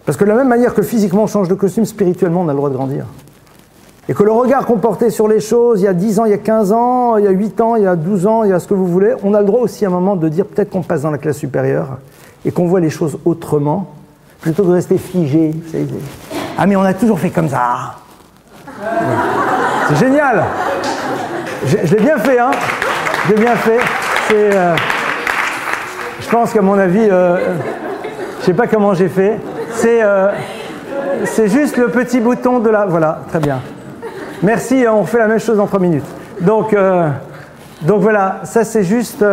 Parce que de la même manière que physiquement on change de costume, spirituellement on a le droit de grandir. Et que le regard qu'on portait sur les choses il y a 10 ans, il y a 15 ans, il y a 8 ans, il y a 12 ans, il y a ce que vous voulez, on a le droit aussi à un moment de dire peut-être qu'on passe dans la classe supérieure et qu'on voit les choses autrement, plutôt que de rester figé. Vous savez, ah mais on a toujours fait comme ça. C'est génial. Je l'ai bien fait, hein. Je l'ai bien fait. Je pense qu'à mon avis, je sais pas comment j'ai fait. C'est juste le petit bouton de la... Voilà, très bien. Merci, on fait la même chose en 3 minutes. Donc voilà, ça c'est juste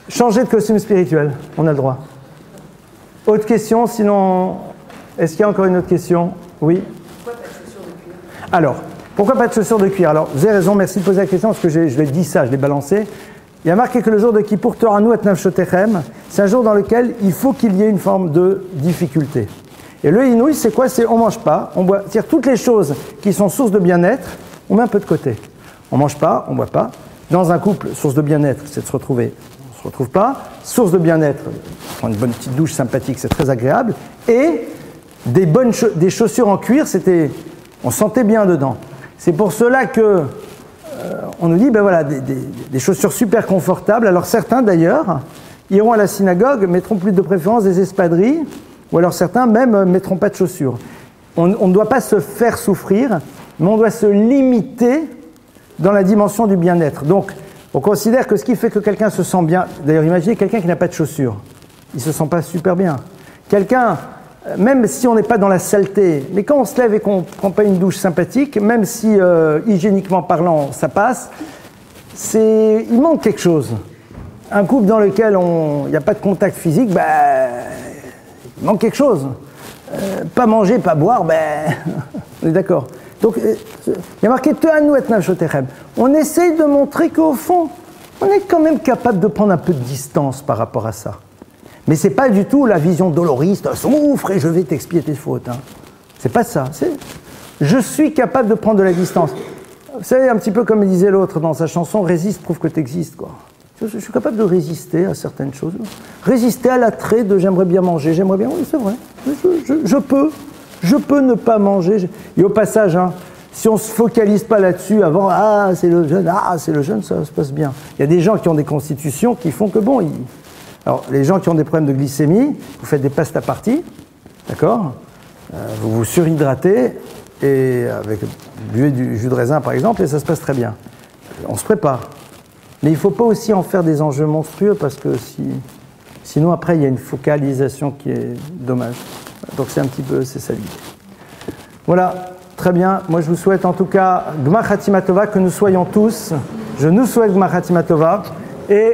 changer de costume spirituel. On a le droit. Autre question, sinon... Est-ce qu'il y a encore une autre question? Oui. Pourquoi pas de chaussures de cuir? Alors, pourquoi pas de chaussures de cuir? Alors, vous avez raison, merci de poser la question, parce que je l'ai dit ça, je l'ai balancé. Il y a marqué que le jour de Kippour, Toranu et Nafshotechem, c'est un jour dans lequel il faut qu'il y ait une forme de difficulté. Et le inouï, c'est quoi? C'est on mange pas, on boit. C'est-à-dire toutes les choses qui sont source de bien-être, on met un peu de côté. On mange pas, on boit pas. Dans un couple, source de bien-être, c'est de se retrouver. On se retrouve pas. Source de bien-être, prendre une bonne petite douche sympathique, c'est très agréable. Et des chaussures en cuir, on sentait bien dedans. C'est pour cela que on nous dit, ben voilà, des chaussures super confortables. Alors certains d'ailleurs iront à la synagogue, mettront plus de préférence des espadrilles, ou alors certains même mettront pas de chaussures. On ne doit pas se faire souffrir, mais on doit se limiter dans la dimension du bien-être. Donc on considère que ce qui fait que quelqu'un se sent bien, d'ailleurs imaginez quelqu'un qui n'a pas de chaussures, il se sent pas super bien. Quelqu'un, même si on n'est pas dans la saleté, mais quand on se lève et qu'on ne prend pas une douche sympathique, même si hygiéniquement parlant ça passe, il manque quelque chose. Un couple dans lequel il n'y a pas de contact physique, il manque quelque chose. Pas manger, pas boire, on est d'accord. Donc il y a marqué Te'anu et Nafshotechem. On essaye de montrer qu'au fond, on est quand même capable de prendre un peu de distance par rapport à ça. Mais ce n'est pas du tout la vision doloriste, souffre et je vais t'expier tes fautes. Hein. C'est pas ça. Je suis capable de prendre de la distance. Vous savez, un petit peu comme disait l'autre dans sa chanson, résiste, prouve que tu existes, quoi. Je suis capable de résister à certaines choses. Résister à l'attrait de j'aimerais bien manger, j'aimerais bien. Oui, c'est vrai. Je peux ne pas manger. Et au passage, hein, si on ne se focalise pas là-dessus avant, c'est le jeûne, ça se passe bien. Il y a des gens qui ont des constitutions qui font que bon, alors, les gens qui ont des problèmes de glycémie, vous faites des pasta parties, d'accord, vous vous surhydratez, et buvez du jus de raisin par exemple, et ça se passe très bien. On se prépare. Mais il ne faut pas aussi en faire des enjeux monstrueux, parce que sinon après il y a une focalisation qui est dommage. Donc c'est ça l'idée. Voilà, très bien. Moi je vous souhaite en tout cas Gmar Chatima Tova, que nous soyons tous, je nous souhaite Gmar Chatima Tova, et